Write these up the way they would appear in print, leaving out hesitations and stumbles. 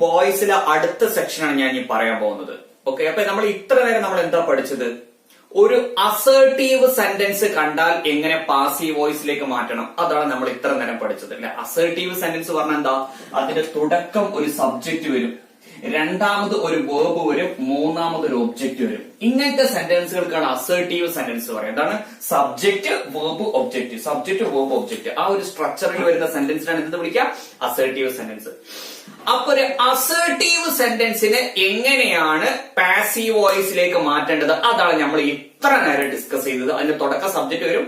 വോയിസിലെ അടുത്ത സെക്ഷനാണ് ഞാൻ ഈ പറയാൻ പോകുന്നത്. ഓക്കെ, അപ്പൊ നമ്മൾ ഇത്ര നേരം നമ്മൾ എന്താ പഠിച്ചത്? ഒരു അസേർട്ടീവ് സെന്റൻസ് കണ്ടാൽ എങ്ങനെ പാസീവ് വോയിസിലേക്ക് മാറ്റണം, അതാണ് നമ്മൾ ഇത്ര നേരം പഠിച്ചത് അല്ലെ. അസേർട്ടീവ് സെന്റൻസ് പറഞ്ഞാൽ എന്താ? അതിന്റെ തുടക്കം ഒരു സബ്ജക്ട് വരും, രണ്ടാമത് ഒരു വേർബ് വരും, മൂന്നാമത് ഒരു ഒബ്ജക്റ്റ് വരും. ഇങ്ങനത്തെ സെന്റൻസുകൾക്കാണ് അസേർട്ടീവ് സെന്റൻസ് പറയുന്നത്. എന്താണ്? Subject, verb, object, subject, verb, object. ആ ഒരു സ്ട്രക്ചറിൽ വരുന്ന സെന്റൻസിനാണ് എന്ത് വിളിക്കുക? Assertive sentence. അപ്പൊ ഒരു അസേർട്ടീവ് സെന്റൻസിനെ എങ്ങനെയാണ് പാസീവ് വോയിസിലേക്ക് മാറ്റേണ്ടത്, അതാണ് നമ്മൾ ഇത്ര നേരം ഡിസ്കസ് ചെയ്തത്. അതിന്റെ തുടക്ക സബ്ജക്ട് വരും,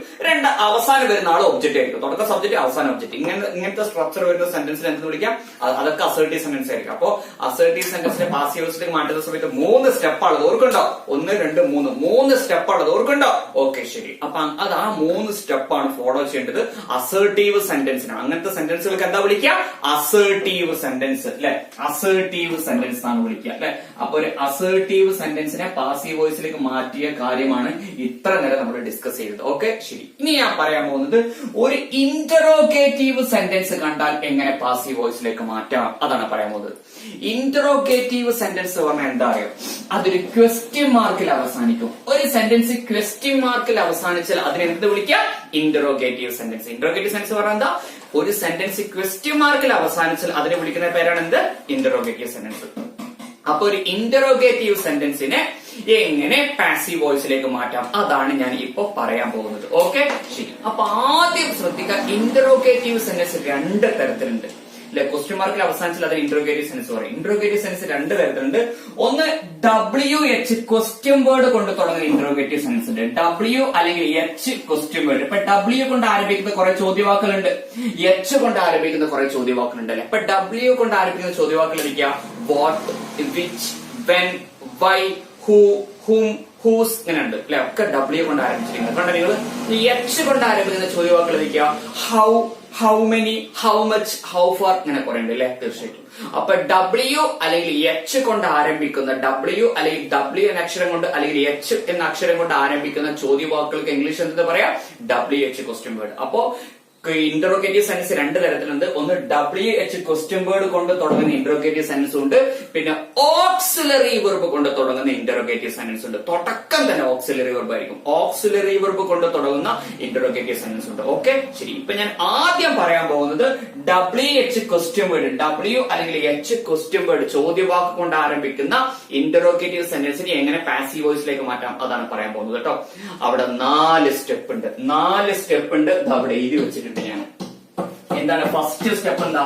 അവസാനം വരുന്ന ആൾ ഒബ്ജക്റ്റ് ആയിരിക്കും. തുടക്ക സബ്ജക്ട്, അവസാന ഒബ്ജക്റ്റ്. ഇങ്ങനത്തെ സ്ട്രക്ചർ വരുന്ന സെന്റൻസിന് എന്ത് വിളിക്കാം? അതൊക്കെ അസേർട്ടീവ് സെന്റൻസ് ആയിരിക്കും. അപ്പോ അസേർട്ടീവ് സെന്റൻസിനെ പാസീവ് വോയിസിലേക്ക് മാറ്റുന്ന സമയത്ത് 3 സ്റ്റെപ്പാണ്. ഓർക്കുണ്ടോ? 1, 2, 3 3 സ്റ്റെപ്പാണ്. ഓർക്കുണ്ടോ? ഓക്കെ, ശരി. അപ്പൊ അത് ആ 3 സ്റ്റെപ്പാണ് ഫോളോ ചെയ്യേണ്ടത് അസേർട്ടീവ് സെന്റൻസിനാണ്. അങ്ങനത്തെ സെന്റൻസുകൾക്ക് എന്താ വിളിക്കുക? അസേർട്ടീവ് സെന്റൻസ് അല്ലെ. അസേർട്ടീവ് സെന്റൻസ് ആണ് വിളിക്കുക അല്ലെ. അപ്പൊ ഒരു അസേർട്ടീവ് സെന്റൻസിനെ പാസീവ് വോയിസിലേക്ക് മാറ്റിയ കാര്യമാണ് ഇത്ര നേരം നമ്മൾ ഡിസ്കസ് ചെയ്തത്. ഓക്കെ, ശരി. ഇനി ഞാൻ പറയാൻ പോകുന്നത് ഒരു ഇന്ററോഗേറ്റീവ് സെന്റൻസ് കണ്ടാൽ എങ്ങനെ പാസീവ് വോയിസിലേക്ക് മാറ്റാം, അതാണ് പറയാൻ പോകുന്നത്. ഇന്ററോഗേറ്റീവ് സെന്റൻസ് പറഞ്ഞാൽ എന്താ അറിയോ? അതൊരു ക്വസ്റ്റ്യൻ മാർക്കിൽ അവസാനിക്കും. ഒരു സെന്റൻസ് ക്വസ്റ്റ്യൻ മാർക്കിൽ അവസാനിച്ചാൽ അതിനെ എന്ത് വിളിക്കുക? Interrogative sentence. ഇന്ററോഗേറ്റീവ് സെന്റൻസ് പറഞ്ഞാൽ എന്താ? ഒരു സെന്റൻസ് ക്വസ്റ്റ്യൻ മാർക്കിൽ അവസാനിച്ചാൽ അതിനെ വിളിക്കുന്ന പേരാണ് എന്ത്? Interrogative sentence. അപ്പൊ ഒരു ഇന്ററോഗേറ്റീവ് സെന്റൻസിനെ എങ്ങനെ പാസീവ് വോയിസിലേക്ക് മാറ്റാം, അതാണ് ഞാൻ ഇപ്പൊ പറയാൻ പോകുന്നത്. ഓക്കെ, ശരി. അപ്പൊ ആദ്യം ശ്രദ്ധിക്കുക, ഇന്ററോഗേറ്റീവ് സെന്റൻസ് 2 തരത്തിലുണ്ട് അല്ലെ. ക്വസ്റ്റ്യൻ മാർക്കിൽ അവസാനിച്ചാൽ അതിന് ഇന്ററോഗേറ്റീവ് സെന്റൻസ് പറയും. ഇന്ററോഗേറ്റീവ് സെന്റൻസ് 2 തരത്തിലുണ്ട്. ഒന്ന് WH ക്വസ്റ്റ്യൻ വേർഡ് കൊണ്ട് തുടങ്ങുന്ന ഇന്ററോഗേറ്റീവ് സെന്റൻസ് ഉണ്ട്. W അല്ലെങ്കിൽ H ക്വസ്റ്റ്യൻ വേർഡ്. ഇപ്പൊ W കൊണ്ട് ആരംഭിക്കുന്ന കുറെ ചോദ്യവാക്കുകളുണ്ട്, H കൊണ്ട് ആരംഭിക്കുന്ന കുറെ ചോദ്യവാക്കുകളുണ്ട് അല്ലെ. ഇപ്പൊ W കൊണ്ട് ആരംഭിക്കുന്ന ചോദ്യവാക്കുകൾ ഇരിക്കുക: what, which, when, why, who, whom, whose, ഇങ്ങനെ ഉണ്ട് അല്ലെ. ഒക്കെ W കൊണ്ട് ആരംഭിച്ചിരിക്കുന്നത് കണ്ട നിങ്ങൾ. H കൊണ്ട് ആരംഭിക്കുന്ന ചോദ്യവാക്കുകൾ ഇരിക്കുക: how, how many, how much, how far, ഇങ്ങനെ കുറെ ഉണ്ട് അല്ലെ. തീർച്ചയായിട്ടും. അപ്പൊ W അല്ലെങ്കിൽ H കൊണ്ട് ആരംഭിക്കുന്ന, W അല്ലെങ്കിൽ W എന്ന അക്ഷരം കൊണ്ട് അല്ലെങ്കിൽ H എന്ന അക്ഷരം കൊണ്ട് ആരംഭിക്കുന്ന ചോദ്യവാക്കുകൾക്ക് ഇംഗ്ലീഷ് എന്താ പറയാ? WH question word. അപ്പോ ഇന്ററോഗേറ്റീവ് സെന്റൻസ് 2 തരത്തിലുണ്ട്. ഒന്ന് WH ക്വസ്റ്റ്യൻ വേർഡ് കൊണ്ട് തുടങ്ങുന്ന ഇന്ററോഗേറ്റീവ് സെന്റൻസ് ഉണ്ട്, പിന്നെ ഓക്സിലറി വെർബ് കൊണ്ട് തുടങ്ങുന്ന ഇന്ററോഗേറ്റീവ് സെന്റൻസ് ഉണ്ട്. തുടക്കം തന്നെ ഓക്സിലറി വെർബ് ആയിരിക്കും. ഓക്സിലറി വെർബ് കൊണ്ട് തുടങ്ങുന്ന ഇന്ററോഗേറ്റീവ് സെന്റൻസ് ഉണ്ട്. ഓക്കെ, ശരി. ഇപ്പൊ ഞാൻ ആദ്യം പറയാൻ പോകുന്നത് WH ക്വസ്റ്റ്യൻ വേർഡ്, W അല്ലെങ്കിൽ H ക്വസ്റ്റ്യൻ വേർഡ് ചോദ്യവാക്ക് കൊണ്ട് ആരംഭിക്കുന്ന ഇന്ററോഗേറ്റീവ് സെന്റൻസിനെ എങ്ങനെ പാസീവ് വോയിസിലേക്ക് മാറ്റാം, അതാണ് പറയാൻ പോകുന്നത് കേട്ടോ. അവിടെ 4 സ്റ്റെപ്പ് ഉണ്ട്. 4 സ്റ്റെപ്പ് ഉണ്ട്. അവിടെ എഴുതി വെച്ചിട്ടുണ്ട് ഞാൻ. എന്താണ് ഫസ്റ്റ് സ്റ്റെപ്പ്? എന്താ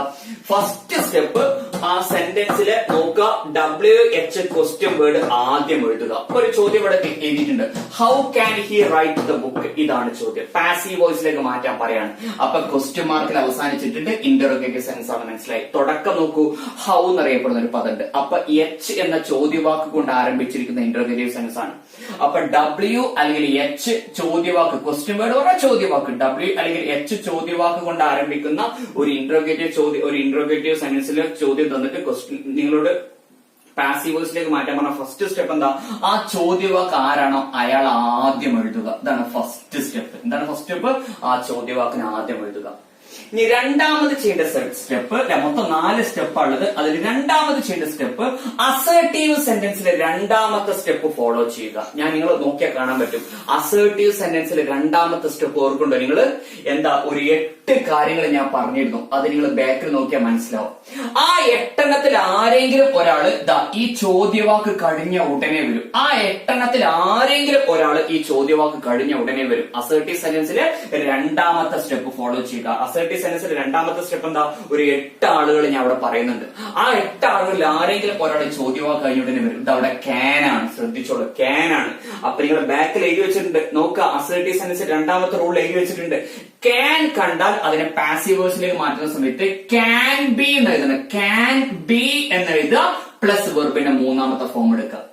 ഫസ്റ്റ് സ്റ്റെപ്പ്? ആ സെന്റൻസിലെ നോക്കുക, WH ക്വസ്റ്റ്യൻ വേർഡ് ആദ്യം എഴുതുക. ഒരു ചോദ്യം ഇവിടെ എഴുതിയിട്ടുണ്ട്: how can he write the book. ഇതാണ് ചോദ്യം. പാസീവ് വോയിസിലേക്ക് മാറ്റാൻ പറയാണ്. അപ്പൊ ക്വസ്റ്റ്യൻ മാർക്കിൽ അവസാനിച്ചിട്ടുണ്ട്, ഇന്ററോഗേറ്റീവ് സെന്റൻസ് ആണ്. മനസ്സിലായി? തുടക്കം നോക്കൂ, ഹൗ എന്നറിയപ്പെടുന്ന ഒരു പദമുണ്ട്. അപ്പൊ H എന്ന ചോദ്യവാക്ക് കൊണ്ട് ആരംഭിച്ചിരിക്കുന്ന ഇന്ററോഗേറ്റീവ് സെന്റൻസ് ആണ്. അപ്പൊ W അല്ലെങ്കിൽ H ചോദ്യവാക്ക്, ക്വസ്റ്റ്യൻ വേർഡ് പറഞ്ഞ ചോദ്യവാക്ക്, W അല്ലെങ്കിൽ H ചോദ്യവാക്ക് കൊണ്ട് ആരംഭിക്കുന്ന ഒരു ഇന്ററോഗേറ്റീവ് സെന്റൻസിലെ ചോദ്യം തന്നിട്ട് നിങ്ങളോട് പാസീവ് വോയിസിലേക്ക് മാറ്റാൻ പറഞ്ഞ ഫസ്റ്റ് സ്റ്റെപ്പ് എന്താ? ആ ചോദ്യവാക്ക് ആരാണോ അയാൾ ആദ്യം എഴുതുക. ഇതാണ് ഫസ്റ്റ് സ്റ്റെപ്പ്. എന്താണ് ഫസ്റ്റ് സ്റ്റെപ്പ്? ആ ചോദ്യവാക്കിന് ആദ്യം എഴുതുക. ഇനി രണ്ടാമത് ചെയ്യേണ്ട സ്റ്റെപ്പ്, മൊത്തം 4 സ്റ്റെപ്പാണുള്ളത്. അതിൽ രണ്ടാമത് ചെയ്യേണ്ട സ്റ്റെപ്പ് അസേർട്ടീവ് സെന്റൻസിലെ രണ്ടാമത്തെ സ്റ്റെപ്പ് ഫോളോ ചെയ്യുക. ഞാൻ നിങ്ങൾ നോക്കിയാൽ കാണാൻ പറ്റും. അസേർട്ടീവ് സെന്റൻസിലെ രണ്ടാമത്തെ സ്റ്റെപ്പ് ഓർക്കുണ്ടോ നിങ്ങൾ? എന്താ? ഒരു 8 കാര്യങ്ങൾ ഞാൻ പറഞ്ഞിരുന്നു. അത് നിങ്ങൾ ബാക്കിൽ നോക്കിയാൽ മനസ്സിലാവും. ആ 8 എണ്ണത്തിൽ ആരെങ്കിലും ഒരാള് ഈ ചോദ്യവാക്ക് കഴിഞ്ഞ ഉടനെ വരും. ആ 8 എണ്ണത്തിൽ ആരെങ്കിലും ഒരാള് ഈ ചോദ്യവാക്ക് കഴിഞ്ഞ ഉടനെ വരും. അസേർട്ടീവ് സെന്റൻസിലെ രണ്ടാമത്തെ സ്റ്റെപ്പ് ഫോളോ ചെയ്യുക. അസേർട്ടീവ് സെന്റൻസിലെ രണ്ടാമത്തെ സ്റ്റെപ്പ് എന്താ? ഒരു 8 ആളുകൾ ഞാൻ അവിടെ പറയുന്നുണ്ട്. ആ 8 ആളുകളിൽ ആരെങ്കിലും ഒരാൾ ചോദ്യവാക്ക് കഴിഞ്ഞ ഉടനെ വരും. ഇത് അവിടെ ക്യാൻ ആണ്. ശ്രദ്ധിച്ചോളൂ, ക്യാൻ ആണ്. അപ്പൊ നിങ്ങൾ ബാക്കിൽ എഴുതി വെച്ചിട്ടുണ്ട്. നോക്കുക, അസേർട്ടീവ് സെന്റൻസിൽ രണ്ടാമത്തെ റൂൾ എഴുതി വെച്ചിട്ടുണ്ട്. ക്യാൻ കണ്ടാൽ അതിനെ പാസീവ് വോയിസിലേക്ക് മാറ്റുന്ന സമയത്ത് ക്യാൻ ബി എന്ന് എഴുതുന്നത്. ക്യാൻ ബി എന്ന് എഴുതുക, പ്ലസ് വെർബിന്റെ മൂന്നാമത്തെ ഫോം എടുക്കുക.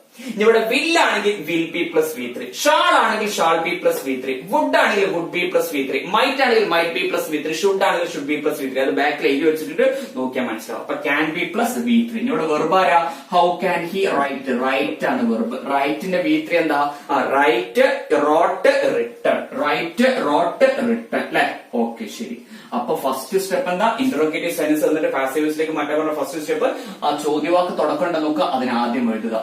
ഇവിടെ വിൽ ആണെങ്കിൽ will be plus V3, shall ആണെങ്കിൽ shall be plus V3, would ആണെങ്കിൽ would be plus V3, might ആണെങ്കിൽ might be plus V3, should ആണെങ്കിൽ ഷുഡ് ബി പ്ലസ് V3. അത് ബാക്കിൽ എഴുതി വെച്ചിട്ട് നോക്കിയാൽ മനസ്സിലാവും. അപ്പൊ ക്യാൻ ബി പ്ലസ് V3. ഇവിടെ വെർബ് ആരാ? How can he write. Write ആണ് വെർബ്. റൈറ്റിന്റെ V3 എന്താ? Write, wrote, written. Write, wrote, written അല്ലെ. ഓക്കെ, ശരി. അപ്പൊ ഫസ്റ്റ് സ്റ്റെപ്പ് എന്താ, ഇന്ററോഗേറ്റീവ് സെന്റൻസ് എന്നിട്ട് പാസീവ് വോയിസിലേക്ക് മാറ്റാൻ പറഞ്ഞ ഫസ്റ്റ് സ്റ്റെപ്പ് ആ ചോദ്യവാക്ക് തുടക്കം ഉണ്ടെന്ന് നോക്കുക, അതിന് ആദ്യം എഴുതുക.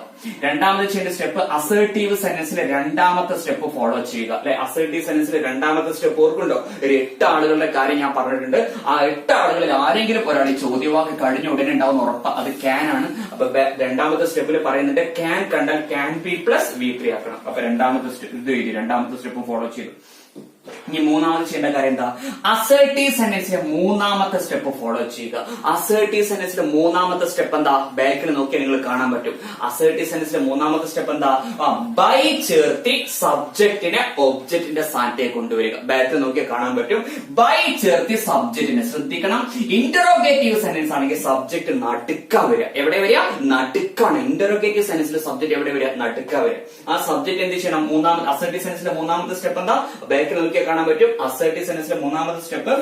രണ്ടാമത് ചെയ്യേണ്ട സ്റ്റെപ്പ് അസേർട്ടീവ് സെന്റൻസിലെ രണ്ടാമത്തെ സ്റ്റെപ്പ് ഫോളോ ചെയ്യുക. അല്ലെ, അസേർട്ടീവ് സെന്റൻസിലെ രണ്ടാമത്തെ സ്റ്റെപ്പ് ഓർക്കുണ്ടോ, ഒരു 8 ആളുകളുടെ കാര്യം ഞാൻ പറഞ്ഞിട്ടുണ്ട്. ആ 8 ആളുകളിൽ ആരെങ്കിലും ഒരാൾ ഈ ചോദ്യവാക്ക് കഴിഞ്ഞ ഉടനെ ഉണ്ടാവുന്ന ഉറപ്പ് അത് ക്യാൻ ആണ്. അപ്പൊ രണ്ടാമത്തെ സ്റ്റെപ്പിൽ പറയുന്നുണ്ട് ക്യാൻ കണ്ടാൽ ക്യാൻ ബി പ്ലസ് V3 ആക്കണം. അപ്പൊ രണ്ടാമത്തെ സ്റ്റെപ്പ് ഇത് എഴുതി, രണ്ടാമത്തെ സ്റ്റെപ്പ് ഫോളോ ചെയ്തു. ഇനി മൂന്നാമത് ചെയ്യേണ്ട കാര്യം എന്താ, അസേർട്ടീവ് സെന്റൻസിലെ മൂന്നാമത്തെ സ്റ്റെപ്പ് ഫോളോ ചെയ്യുക. അസേർട്ടീവ് സെന്റൻസിലെ മൂന്നാമത്തെ സ്റ്റെപ്പ് എന്താ, ബാക്കിൽ നോക്കിയാൽ നിങ്ങൾ കാണാൻ പറ്റും. അസേർട്ടീവ് സെന്റൻസിലെ മൂന്നാമത്തെ സ്റ്റെപ്പ് എന്താ, ബൈ ചേർത്തി സബ്ജക്റ്റിനെ ഒബ്ജക്റ്റിന്റെ സ്ഥാനത്തേക്ക് കൊണ്ടുവരിക. ബാക്കിൽ നോക്കിയാൽ കാണാൻ പറ്റും. ബൈ ചേർത്തി സബ്ജക്റ്റിനെ, ശ്രദ്ധിക്കണം, ഇന്ററോഗേറ്റീവ് സെന്റൻസ് ആണെങ്കിൽ സബ്ജക്ട് നടുക്കാ വരിക. എവിടെ വരിക, നടുക്കാണ്. ഇന്ററോഗേറ്റീവ് സെന്റൻസിലെ സബ്ജക്ട് എവിടെ വരിക, നടുക്കാ വരിക. ആ സബ്ജക്ട് എന്ത് ചെയ്യണം, അസേർട്ടീവ് സെന്റൻസിലെ മൂന്നാമത്തെ സ്റ്റെപ്പ് എന്താ, ബാക്കിൽ നോക്കിയാൽ കാണാൻ പറ്റും. അസേർട്ടീവ് സെന്റൻസിലെ മൂന്നാമത്തെ സ്റ്റെപ്പ്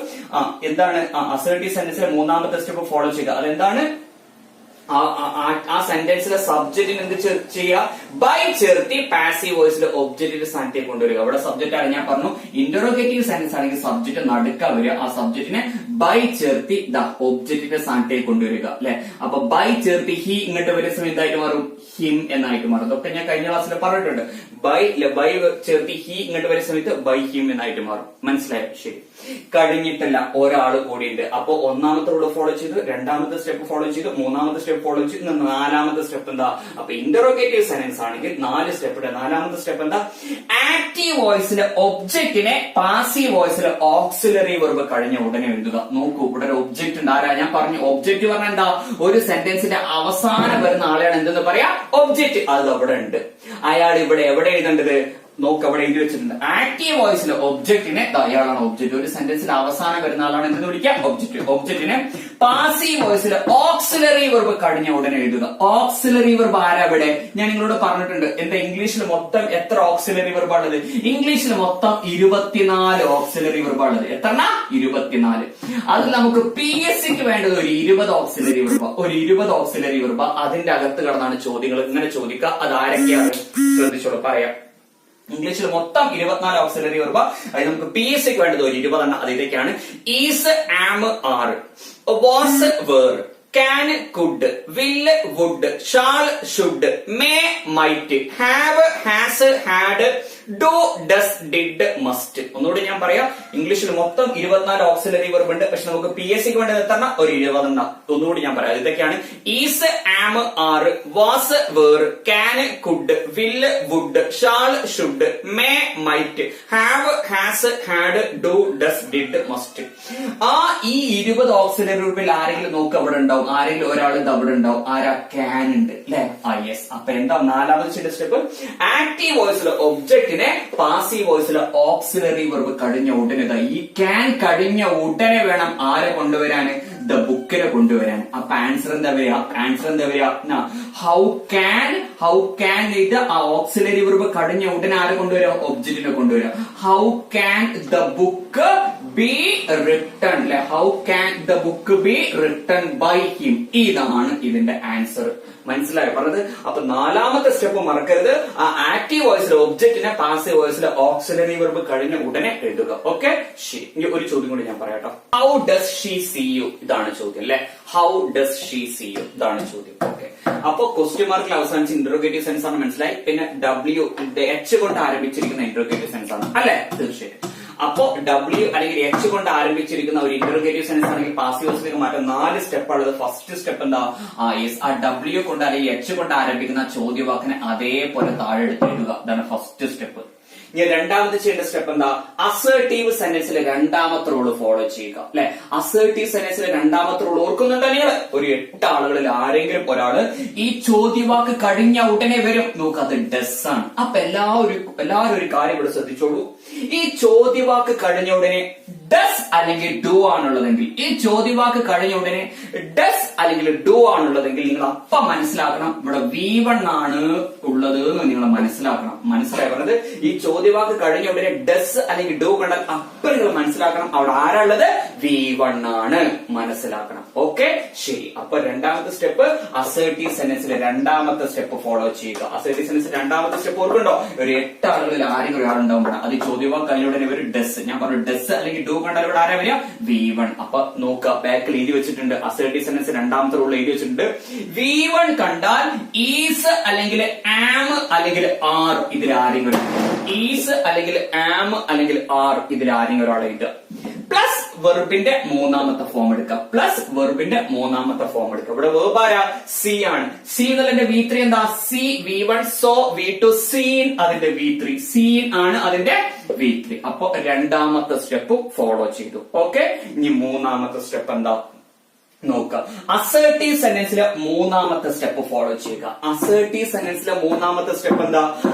എന്താണ്, അസേർട്ടീവ് സെന്റൻസിലെ മൂന്നാമത്തെ സ്റ്റെപ്പ് ഫോളോ ചെയ്യുക. അതെന്താണ്, ആ സെന്റൻസിലെ സബ്ജക്റ്റിന് എന്ത് ചെയ്യുക, ബൈ ചേർത്തി പാസീവ് വോയിസിലെ ഒബ്ജക്റ്റിന്റെ സ്ഥാനത്തേക്ക് കൊണ്ടുവരിക. അവിടെ സബ്ജക്റ്റ് ആണ് ഞാൻ പറഞ്ഞു. ഇന്ററോഗേറ്റീവ് സെന്റൻസ് ആണെങ്കിൽ സബ്ജക്റ്റ് നടുക്കാ വരിക. ആ സബ്ജക്റ്റിനെ ബൈ ചേർത്തി ഒബ്ജക്റ്റിന്റെ സ്ഥാനത്തേക്ക് കൊണ്ടുവരിക. അല്ലെ, അപ്പൊ ബൈ ചേർത്തി ഹി ഇങ്ങോട്ട് വരുന്ന സമയത്ത് എന്തായിട്ട് മാറും, ഹിം എന്നായിട്ട് മാറും. ഇതൊക്കെ ഞാൻ കഴിഞ്ഞ ക്ലാസ്സിൽ പറഞ്ഞിട്ടുണ്ട്. ബൈ ചേർത്തി ഹി ഇങ്ങോട്ട് വരുന്ന സമയത്ത് ബൈ ഹിം എന്നായിട്ട് മാറും. മനസ്സിലായോ? ശരി, കഴിഞ്ഞിട്ടല്ല, ഒരാൾ കൂടിയുണ്ട്. അപ്പൊ ഒന്നാമത്തെ റൂൾ ഫോളോ ചെയ്തു, രണ്ടാമത്തെ സ്റ്റെപ്പ് ഫോളോ ചെയ്തു, മൂന്നാമത്തെ സ്റ്റെപ്പ് ഫോളോ ചെയ്തു, നാലാമത്തെ സ്റ്റെപ്പ് എന്താ, അപ്പൊ ഇന്ററോഗേറ്റീവ് സെന്റൻസ് ആണെങ്കിൽ 4 സ്റ്റെപ്പ് ഉണ്ട്. നാലാമത്തെ സ്റ്റെപ്പ് എന്താ, ആക്റ്റീവ് വോയിസിലെ ഒബ്ജക്റ്റിനെ പാസീവ് വോയിസിലെ ഓക്സിലറി വെർബ് കഴിഞ്ഞ ഉടനെ എഴുതുക. നോക്കൂ, ഇവിടെ ഒരു ഒബ്ജക്റ്റ് ഉണ്ട്. ആരാ, ഞാൻ പറഞ്ഞു ഒബ്ജക്റ്റ് പറഞ്ഞാൽ എന്താ, ഒരു സെന്റൻസിന്റെ അവസാനം വരുന്ന ആളെയാണ് എന്തെന്ന് പറയാ, ഒബ്ജക്റ്റ്. അത് അവിടെ ഉണ്ട്. അയാൾ ഇവിടെ എവിടെ എഴുതേണ്ടത്, നോക്ക്, അവിടെ എഴുതി വെച്ചിട്ടുണ്ട്. ആക്റ്റീവ് വോയിസിലെ ഒബ്ജക്റ്റിനെ അയാളാണ് ഒബ്ജക്റ്റ്. ഒരു സെന്റൻസിന്റെ അവസാനം വരുന്ന ആളാണ് എന്തെന്ന് വിളിക്കുക, ഒബ്ജക്റ്റ്. ഒബ്ജക്റ്റിനെ പാസീവ് വോയിസിലെ ഓക്സിലറി വെർബ് കഴിഞ്ഞ ഉടനെ എഴുതുക. ഓക്സിലറി വെർബ് ആരാ ഇവിടെ, ഞാൻ നിങ്ങളോട് പറഞ്ഞിട്ടുണ്ട്. എന്താ, ഇംഗ്ലീഷിൽ മൊത്തം എത്ര ഓക്സിലറി വെർബാണുള്ളത്, ഇംഗ്ലീഷിൽ മൊത്തം 24 ഓക്സിലറി വെർബാണുള്ളത്. എത്ര, 24. അത് നമുക്ക് PSCക്ക് വേണ്ടത് ഒരു 20 ഓക്സിലറി വെർബ. ഒരു 20 ഓക്സിലറി വെർബ അതിന്റെ അകത്ത് കിടന്നാണ് ചോദ്യങ്ങൾ ഇങ്ങനെ ചോദിക്കുക. അത് ആരൊക്കെയാണ് ശ്രദ്ധിച്ചോളൂ, പറയാം. ഇംഗ്ലീഷിൽ മൊത്തം 24 ഓക്സിലറി വെർബ്. അത് നമുക്ക് PSCക്ക് വേണ്ടത് ഒരു 20 എണ്ണം. അത് ഇതൊക്കെയാണ്: is, am, are, was, were, can, could, will, would, shall, should, may, might, have, has, had, do, does, did, must. ഒന്നുകൂടി ഞാൻ പറയാം. ഇംഗ്ലീഷിൽ മൊത്തം 24 ഓക്സിലറി വെർബ് ഉണ്ട്. പക്ഷെ നമുക്ക് PSCക്ക് വേണ്ടത് എത്ര, ഒരു 20 എണ്ണം. ഒന്നുകൂടി ഞാൻ പറയാം. ഇതൊക്കെയാണ്: is, am, are, was, were, can, could, will, would, shall, should, may, might, have, has, had, do, does, did, must. ഈ 20 ഓക്സിലറി വെർബിൽ ആരെങ്കിലും നോക്ക് അവിടെ ഉണ്ടാവും, ആരെങ്കിലും ഒരാൾ അവിടെ ഉണ്ടാവും. ആരാ, ക്യാൻ ഉണ്ട്, അല്ലെ? യെസ്. അപ്പൊ എന്താ നാലാമത്തെ സ്റ്റെപ്പ്, ആക്റ്റീവ് വോയിസിലെ ഒബ്ജക്റ്റിനെ പാസീവ് വോയിസിലെ ഓക്സിലറി വെർബ് കഴിഞ്ഞ ഉടനെ, ഈ ക്യാൻ കഴിഞ്ഞ ഉടനെ വേണം ആരെ കൊണ്ടുവരാന്, ദ ബുക്കിനെ കൊണ്ടുവരാൻ. അപ്പൊ ആൻസർ എന്താ വരിക, ഹൗ ക്യാൻ ഇത് ആ ഓക്സിലറി വെർബ് കഴിഞ്ഞ ഉടനെ ആരെ കൊണ്ടുവരാം, ഒബ്ജക്റ്റിനെ കൊണ്ടുവരാം. How can the book be written, അല്ലെ? How can the book be written by him. ഇതാണ് ഇതിന്റെ ആൻസർ. മനസ്സിലായോ പറഞ്ഞത്? അപ്പൊ നാലാമത്തെ സ്റ്റെപ്പ് മറക്കരുത്. ആ ആക്റ്റീവ് വോയിസിലെ ഒബ്ജക്റ്റിനെ പാസീവ് വോയിസിലെ ഓക്സിലറി വെർബ് കഴിഞ്ഞ ഉടനെ എഴുതുക. ഓക്കെ, ശരി. ഇനി ഒരു ചോദ്യം കൂടി ഞാൻ പറയാട്ടോ. How does she see you, ഇതാണ് ചോദ്യം, അല്ലെ? How does she see you, ഇതാണ് ചോദ്യം. ഓക്കെ, അപ്പൊ ക്വസ്റ്റ്യൻ മാർക്കിൽ അവസാനിച്ച് ഇന്ററോഗേറ്റീവ് സെൻസ് ആണ്, മനസ്സിലായി. പിന്നെ H കൊണ്ട് ആരംഭിച്ചിരിക്കുന്ന ഇന്ററോഗേറ്റീവ് സെൻസ് ആണ്, അല്ലെ? തീർച്ചയായും. അപ്പോ W അല്ലെങ്കിൽ H കൊണ്ട് ആരംഭിച്ചിരിക്കുന്ന ഒരു ഇന്ററോഗേറ്റീവ് സെൻസ് ആണെങ്കിൽ പാസീവ് വോയിസിലേക്ക് മാറ്റാൻ 4 സ്റ്റെപ്പ് ഉള്ളത്. ഫസ്റ്റ് സ്റ്റെപ്പ് എന്താ, ആ W കൊണ്ട് അല്ലെങ്കിൽ H കൊണ്ട് ആരംഭിക്കുന്ന ചോദ്യവാക്കിനെ അതേപോലെ താഴെ എടുത്തിടുക. ഇതാണ് ഫസ്റ്റ് സ്റ്റെപ്പ്. ഇനി രണ്ടാമത് ചെയ്യേണ്ട സ്റ്റെപ്പ് എന്താ, അസേർട്ടീവ് സെന്റൻസിലെ രണ്ടാമത്തെ റൂള് ഫോളോ ചെയ്യുക, അല്ലെ? അസേർട്ടീവ് സെന്റൻസിലെ രണ്ടാമത്തെ റൂൾ ഓർക്കുന്നുണ്ടോ നിങ്ങൾ? ഒരു 8 ആളുകളിൽ ആരെങ്കിലും ഒരാള് ഈ ചോദ്യവാക്ക് കഴിഞ്ഞ ഉടനെ വരും. നോക്ക്, അത് ഡസ് ആണ്. അപ്പൊ എല്ലാവരും ഒരു കാര്യം ഇവിടെ ശ്രദ്ധിച്ചോളൂ. ഈ ചോദ്യവാക്ക് കഴിഞ്ഞ ഉടനെ ഡസ് അല്ലെങ്കിൽ ഡു ആണുള്ളതെങ്കിൽ, ഈ ചോദ്യവാക്ക് കഴിഞ്ഞ ഉടനെ ഡസ് അല്ലെങ്കിൽ ഡു ആണുള്ളതെങ്കിൽ നിങ്ങൾ അപ്പം മനസ്സിലാക്കണം ഇവിടെ V1 ആണ് ഉള്ളത് എന്ന് നിങ്ങൾ മനസ്സിലാക്കണം. മനസ്സിലായി പറഞ്ഞത്? ഈ ചോദ്യവാക്ക് കഴിഞ്ഞ ഉടനെ ഡസ് അല്ലെങ്കിൽ ഡു കണ്ടാൽ അപ്പൊ നിങ്ങൾ മനസ്സിലാക്കണം അവിടെ ആരാളുള്ളത്, V1 ആണ്. മനസ്സിലാക്കണം. ഓക്കെ, ശരി. അപ്പൊ രണ്ടാമത്തെ സ്റ്റെപ്പ് അസേർട്ടീവ് സെന്റൻസിലെ രണ്ടാമത്തെ സ്റ്റെപ്പ് ഫോളോ ചെയ്യുക. അസേർട്ടീവ് സെന്റൻസ് രണ്ടാമത്തെ സ്റ്റെപ്പ് ഓർക്കുണ്ടോ? ഒരു 8 ആളുകളിൽ ആരെങ്കിലും ഒരാളുണ്ടാവും. അത് ചോദ്യവാക്ക് കഴിഞ്ഞ ഉടനെ ഒരു ഡസ്, ഞാൻ പറഞ്ഞു ഡസ് അല്ലെങ്കിൽ ഡു കണ്ടാൽ ഇവിടെ ആരാ വരിക, V1. അപ്പൊ നോക്കുക, ബാക്കിൽ എഴുതി വെച്ചിട്ടുണ്ട് അസേർട്ടീവ് സെന്റൻസ് രണ്ടാമത്തെ റൂൾ എഴുതി വെച്ചിട്ടുണ്ട്. V1 കണ്ടാൽ ഈസ് അല്ലെങ്കിൽ ആം അല്ലെങ്കിൽ ആർ ഇതിൽ ആരെങ്കിലും, ഈസ് അല്ലെങ്കിൽ ആം അല്ലെങ്കിൽ ആർ ഇതിൽ ആരെങ്കിലും ഒരാൾ എഴുതുക. പ്ലസ് വെർബിന്റെ മൂന്നാമത്തെ ഫോം എടുക്കുക. പ്ലസ് വെർബിന്റെ മൂന്നാമത്തെ ഫോം എടുക്കുക. ഇവിടെ വെർബ് ആരാ, സി ആണ്. സി എന്നുള്ളതിന്റെ V3 എന്താ, C V1, so V2 scene അതിന്റെ V3, സീൻ ആണ് അതിന്റെ V3. അപ്പൊ രണ്ടാമത്തെ സ്റ്റെപ്പ് ഫോളോ ചെയ്തു. ഓക്കെ, ഇനി മൂന്നാമത്തെ സ്റ്റെപ്പ് എന്താ നോക്കുക. അസേർട്ടീവ് സെന്റൻസിലെ മൂന്നാമത്തെ സ്റ്റെപ്പ് ഫോളോ ചെയ്യുക. അസേർട്ടീവ് സെന്റൻസിലെ മൂന്നാമത്തെ സ്റ്റെപ്പ് എന്താ,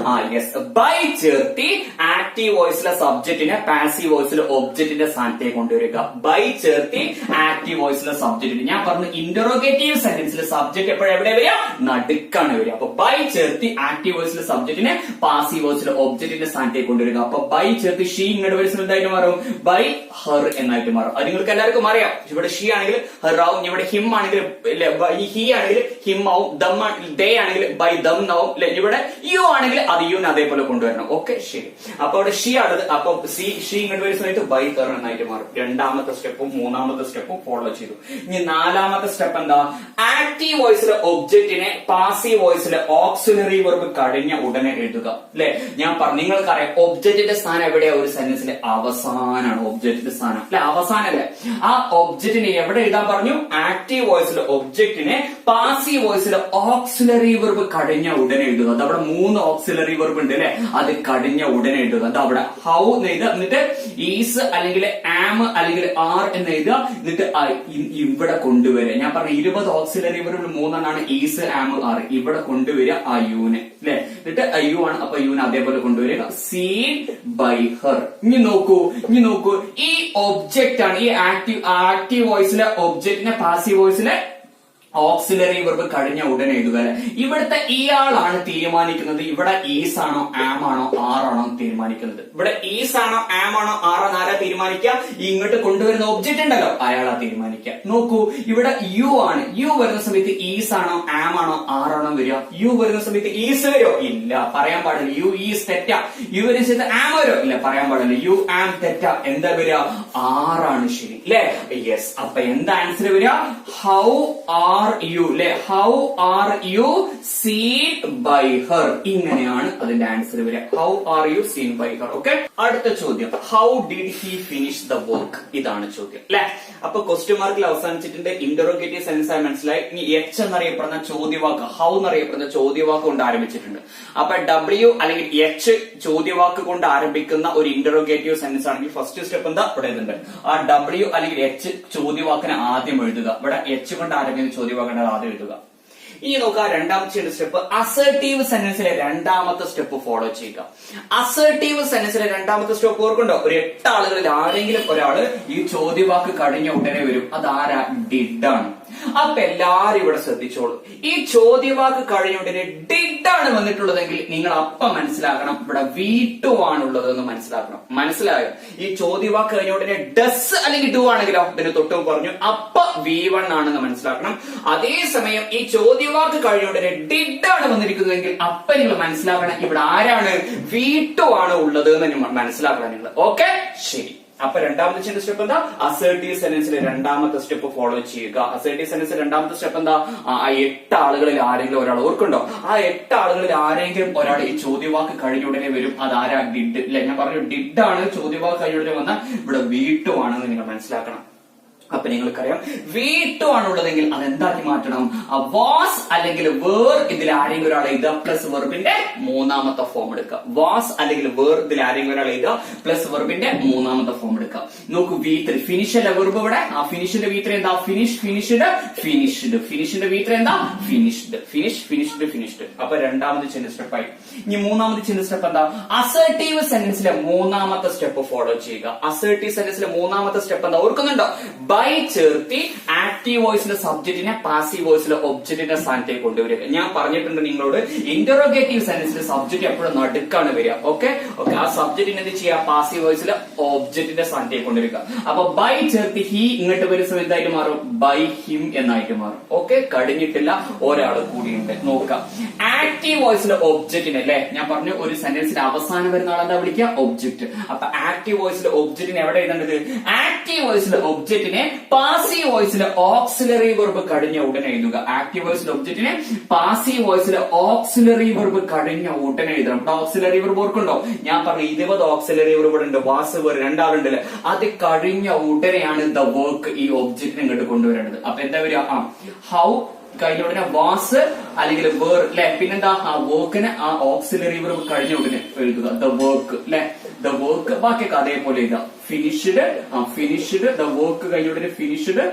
യെസ്, ബൈ ചേർത്തി ആക്റ്റീവ് വോയിസിലെ സബ്ജക്റ്റിനെ പാസീവ് വോയിസിലെ ഒബ്ജക്റ്റിന്റെ സ്ഥാനത്തേക്ക് കൊണ്ടുവരിക. ബൈ ചേർത്തി ആക്റ്റീവ് വോയിസിലെ സബ്ജക്റ്റിന്, ഞാൻ പറഞ്ഞു ഇന്ററോഗേറ്റീവ് സെന്റൻസിലെ സബ്ജക്ട് എപ്പോഴും എവിടെ വരിക, നടുക്കാണ് വരിക. അപ്പൊ ബൈ ചേർത്തി ആക്റ്റീവ് വോയിസിലെ സബ്ജക്റ്റിനെ പാസീവ് വോയിസിലെ ഒബ്ജക്റ്റിന്റെ സ്ഥാനത്തേക്ക് കൊണ്ടുവരിക. അപ്പൊ ബൈ ചേർത്തി ഷീ ഇങ്ങോട്ട് വരുന്ന എന്തായിട്ട് മാറും, ബൈ ഹർ എന്നായിട്ട് മാറും. അത് നിങ്ങൾക്ക് എല്ലാവർക്കും അറിയാം. ഇവിടെ ഷീ ആണെങ്കിൽ ഹർ ആവും, ഇവിടെ ഹിം ആണെങ്കിൽ ഹി ആണെങ്കിൽ ഹിം ആവും, ദം ദേ ആണെങ്കിൽ ബൈ ദം ആവും. ഇവിടെ യു ആണെങ്കിൽ അത് യുന് അതേപോലെ കൊണ്ടുവരണം. ഓക്കെ, ശരി. അപ്പൊ അവിടെ ഷീ ആണത്. അപ്പൊ ഷീ ഇങ്ങോട്ട് വരുന്ന സമയത്ത് ബൈ ഹർ എന്നായിട്ട് മാറും. രണ്ടാമത്തെ സ്റ്റെപ്പും മൂന്നാമത്തെ സ്റ്റെപ്പും ഫോളോ ചെയ്തു. ഇനി നാലാമത്തെ സ്റ്റെപ്പ് എന്താ, ആക്റ്റീവ് വോയിസിലെ ഒബ്ജക്റ്റിനെ പാസീവ് വോയിസിലെ ഓക്സിലറി വെർബ് കഴിഞ്ഞ ഉടനെ എഴുതുക. അല്ലെ, ഞാൻ പറഞ്ഞു നിങ്ങൾക്കറിയാം ഒബ്ജക്റ്റിന്റെ സ്ഥാനം എവിടെയാ, ഒരു സെന്റൻസിന്റെ അവസാനമാണ് ഒബ്ജക്റ്റിന്റെ സ്ഥാനം. അല്ലെ, അവസാനല്ലേ. ആ ഒബ്ജക്റ്റിനെ എവിടെ എഴുതാൻ പറഞ്ഞു, ആക്റ്റീവ് വോയിസിലെ ഒബ്ജക്റ്റിനെ പാസീവ് വോയിസിലെ ഓക്സിലറി വെർബ് കഴിഞ്ഞ ഉടനെ എഴുതുക. അത് അവിടെ 3 ഓക്സിലറി വെർബ് ഉണ്ട് അല്ലെ, അത് കഴിഞ്ഞ ഉടനെ എഴുതുക. അത് അവിടെ ഹൗ എന്ന് എഴുതുക, എന്നിട്ട് ഈസ് അല്ലെങ്കിൽ ആം അല്ലെങ്കിൽ ആർ എന്ന് എഴുതുക, എന്നിട്ട് ഇവിടെ കൊണ്ടുവരിക. ഞാൻ പറഞ്ഞു 20 auxiliary verb 3 is am are. ഇവിടെ കൊണ്ടുവരിക ആ യുനെ അല്ലെ, എന്നിട്ട് യു ആണ്. അപ്പൊ യുനെ അതേപോലെ കൊണ്ടുവരിക, സീൻ ബൈ ഹർ. ഇനി നോക്കൂ ഈ ഒബ്ജക്റ്റ് ആണ്, ഈ ആക്റ്റീവ് വോയിസിലെ ഒബ്ജക്റ്റിനെ പാസീവ് വോയിസിലെ ഓക്സിലറി വെർബ് കഴിഞ്ഞ ഉടനെ എഴുതുക. അല്ലെ, ഇവിടുത്തെ ഇയാളാണ് തീരുമാനിക്കുന്നത് ഇവിടെ ഈസ് ആണോ ആം ആണോ ആർ ആണോ തീരുമാനിക്കുന്നത്. ഇവിടെ ഈസ് ആണോ ആം ആണോ ആർ ആണോ ആരാ തീരുമാനിക്കുക, ഇങ്ങോട്ട് കൊണ്ടുവരുന്ന ഒബ്ജക്റ്റ് ഉണ്ടല്ലോ അയാളാ തീരുമാനിക്കുക. നോക്കൂ, ഇവിടെ യു ആണ്. യു വരുന്ന സമയത്ത് ഈസ് ആണോ ആം ആണോ ആർ ആണോ വരിക, യു വരുന്ന സമയത്ത് ഈസ് വരോ, ഇല്ല, പറയാൻ പാടില്ല. U is തെറ്റ. യു വരുന്ന സമയത്ത് ആം വരോ, ഇല്ല, പറയാൻ പാടില്ല. You am തെറ്റ. എന്താ വരിക, ആറാണ് ശരി അല്ലെ. യെസ്, അപ്പൊ എന്താ ആൻസർ വരിക, how are you, how are you seen by her? ഇങ്ങനെയാണ് അതിന്റെ ആൻസർ വരിക. How are you seen by her? Okay, അടുത്ത ചോദ്യം, how did he finish the work? ഇതാണ് ചോദ്യം അല്ലെ. അപ്പൊ ക്വസ്റ്റ്യൻ മാർക്കിൽ അവസാനിച്ചിട്ടുണ്ട്. ഇന്ററോഗേറ്റീവ് സെൻസ് ആയി മനസ്സിലായി. ഇനി എച്ച് എന്നറിയപ്പെടുന്ന ചോദ്യവാക്ക്, ഹൗ എന്നറിയപ്പെടുന്ന ചോദ്യവാക്ക് കൊണ്ട് ആരംഭിച്ചിട്ടുണ്ട്. അപ്പൊ ഡബ്ല്യു അല്ലെങ്കിൽ എച്ച് ചോദ്യവാക്ക് കൊണ്ട് ആരംഭിക്കുന്ന ഒരു ഇന്ററോഗേറ്റീവ് സെൻസ് ആണെങ്കിൽ ഫസ്റ്റ് സ്റ്റെപ്പ് എന്താ, ഇവിടെ ഇതുണ്ട്. ആ ഡബ്ല്യു അല്ലെങ്കിൽ എച്ച് ചോദ്യവാക്കിനെ ആദ്യം എഴുതുക. ഇവിടെ എച്ച് കൊണ്ട് ആരംഭിക്കുന്ന ചോദ്യവാക്കിനെ ആദ്യം എഴുതുക. ഇനി നോക്കുക, രണ്ടാമത്തെ സ്റ്റെപ്പ് അസേർട്ടീവ് സെന്റൻസിലെ രണ്ടാമത്തെ സ്റ്റെപ്പ് ഫോളോ ചെയ്യുക. അസേർട്ടീവ് സെന്റൻസിലെ രണ്ടാമത്തെ സ്റ്റെപ്പ് ഓർക്കുണ്ടോ, ഒരു 8 ആളുകളിൽ ആരെങ്കിലും ഒരാള് ഈ ചോദ്യവാക്ക് കഴിഞ്ഞ ഉടനെ വരും. അതാരാ, ഡിഡ് ആണ്. അപ്പൊ എല്ലാരും ഇവിടെ ശ്രദ്ധിച്ചോളൂ. ഈ ചോദ്യവാക്ക് കഴിഞ്ഞ ഉടനെ ഡിഡ് ആണ് വന്നിട്ടുള്ളതെങ്കിൽ നിങ്ങൾ അപ്പം മനസ്സിലാക്കണം ഇവിടെ V2 ആണുള്ളതെന്ന് മനസ്സിലാക്കണം. മനസ്സിലായോ? ഈ ചോദ്യവാക്ക് കഴിഞ്ഞ ഉടനെ ഡസ് അല്ലെങ്കിൽ ഡു ആണെങ്കിലോ, ഇതിന് തൊട്ടും പറഞ്ഞു, അപ്പൊ V1 ആണെന്ന് മനസ്സിലാക്കണം. അതേസമയം ഈ ചോദ്യവാക്ക് കഴിഞ്ഞ ഉടനെ ഡിഡ് ആണ് വന്നിരിക്കുന്നതെങ്കിൽ അപ്പൊ നിങ്ങൾ മനസ്സിലാക്കണം ഇവിടെ ആരാണ്, V2 ആണ് ഉള്ളത് എന്ന് മനസ്സിലാക്കണം നിങ്ങൾ. ഓക്കെ, ശരി. അപ്പൊ രണ്ടാമത്തെ സ്റ്റെപ്പ് എന്താ, അസേർട്ടീവ് സെന്റൻസിലെ രണ്ടാമത്തെ സ്റ്റെപ്പ് ഫോളോ ചെയ്യുക. അസേർട്ടീവ് സെന്റൻസിലെ രണ്ടാമത്തെ സ്റ്റെപ്പ് എന്താ, ആ 8 ആളുകളിൽ ആരെങ്കിലും ഒരാൾ ഓർക്കുണ്ടോ, ആ 8 ആളുകളിൽ ആരെങ്കിലും ഒരാൾ ഈ ചോദ്യവാക്ക് കഴിഞ്ഞ ഉടനെ വരും. അതാരാ, ഡിഡ് അല്ലെ. ഞാൻ പറഞ്ഞു ഡിഡ് ആണ് ചോദ്യവാക്ക് കഴിഞ്ഞ ഉടനെ വന്ന ഇവിടെ V2 ആണെന്ന് നിങ്ങൾ മനസ്സിലാക്കണം. അപ്പൊ നിങ്ങൾക്കറിയാം V2 ആണുള്ളതെങ്കിൽ അതെന്താക്കി മാറ്റണം, വാസ് അല്ലെങ്കിൽ വേർ ഇതിൽ ആരെങ്കിലും ഒരാൾ എഴുതുക, പ്ലസ് വെർബിന്റെ മൂന്നാമത്തെ ഫോം എടുക്കുക. വാസ് അല്ലെങ്കിൽ വേർ ഇതിൽ ആരെങ്കിലും ഒരാൾ എഴുതുക, പ്ലസ് വെർബിന്റെ മൂന്നാമത്തെ ഫോം എടുക്കുക. നോക്കൂ, V3 ഫിനിഷ് അല്ല വെർബ്. ഇവിടെ ആ ഫിനിഷിന്റെ V3 എന്താ, ഫിനിഷ്ഡ്. ഫിനിഷിന്റെ V3 എന്താ, ഫിനിഷ്ഡ്. അപ്പൊ രണ്ടാമത് ചെന്ന സ്റ്റെപ്പായി. ഇനി മൂന്നാമത് ചെന്ന സ്റ്റെപ്പ് എന്താ, അസേർട്ടീവ് സെന്റൻസിലെ മൂന്നാമത്തെ സ്റ്റെപ്പ് ഫോളോ ചെയ്യുക. അസേർട്ടീവ് സെന്റൻസിലെ മൂന്നാമത്തെ സ്റ്റെപ്പ് എന്താ ഓർക്കുന്നുണ്ടോ, ബൈ ചേർത്തി ആക്റ്റീവ് വോയിസിലെ സബ്ജക്റ്റിനെ പാസീവ് വോയിസിലെ ഒബ്ജക്റ്റിന്റെ സ്ഥാനത്തേക്ക് കൊണ്ടുവരിക. ഞാൻ പറഞ്ഞിട്ടുണ്ട് നിങ്ങളോട് ഇന്ററോഗേറ്റീവ് സെന്റൻസിലെ സബ്ജക്റ്റ് എപ്പോഴും നടുക്കാണ് വരിക. ഓക്കെ, ആ സബ്ജക്റ്റിന് എന്ത് ചെയ്യുക, പാസീവ് വോയിസിലെ ഒബ്ജക്റ്റിന്റെ സ്ഥാനത്തേക്ക് കൊണ്ടുവരിക. അപ്പൊ ബൈ ചേർത്ത് ഹി ഇങ്ങോട്ട് വരുന്ന എന്തായിട്ട് മാറും, ബൈ ഹിം എന്നായിട്ട് മാറും. ഓക്കെ, കഴിഞ്ഞിട്ടില്ല, ഒരാൾ കൂടിയുണ്ട്. നോക്കാം, ആക്റ്റീവ് വോയിസിലെ ഒബ്ജക്റ്റിന് അല്ലെ ഞാൻ പറഞ്ഞു ഒരു സെന്റൻസിന്റെ അവസാനം വരുന്ന ആളെന്താ വിളിക്കുക, ഒബ്ജക്റ്റ്. അപ്പൊ ആക്റ്റീവ് വോയിസിലെ ഒബ്ജക്റ്റിന് എവിടെ എഴുതേണ്ടത്, ആക്റ്റീവ് വോയിസിലെ ഒബ്ജക്റ്റിനെ പാസീവ് വോയിസിലെ ഓക്സിലറി വെർബ് കഴിഞ്ഞ ഉടനെ എഴുതുക. ആക്റ്റീവ് വോയിസിലെ ഒബ്ജക്റ്റിനെ പാസീവ് വോയിസിലെ ഓക്സിലറി വെർബ് കഴിഞ്ഞ ഉടനെ എഴുതണം. ഓക്സിലറി വെർബ് ഓർക്കുണ്ടോ, ഞാൻ പറഞ്ഞു 20 ഓക്സിലറി വെർബ് ഉണ്ട്, വാസ് വേറെ രണ്ടാളുണ്ടല്ലേ, അത് കഴിഞ്ഞ ഉടനെയാണ് ദ വർക്ക് ഈ ഒബ്ജക്റ്റിനെ ഇങ്ങോട്ട് കൊണ്ടുവരേണ്ടത്. അപ്പൊ എന്താ വരിക, ഹൗ കഴിഞ്ഞ ഉടനെ വാസ് അല്ലെങ്കിൽ വേർ അല്ലെ, പിന്നെന്താ ആ വർക്കിന് ആ ഓക്സിലറി വെർബ് കഴിഞ്ഞ ഉടനെ എഴുതുക, ദ വർക്ക് അല്ലെ, ദ വർക്ക്. ബാക്കിയൊക്കെ അതേപോലെ എഴുതാം, ഫിനിഷ്ഡ് ദ വർക്ക് കഴിഞ്ഞ ഉടനെ ഫിനിഷ്ഡ്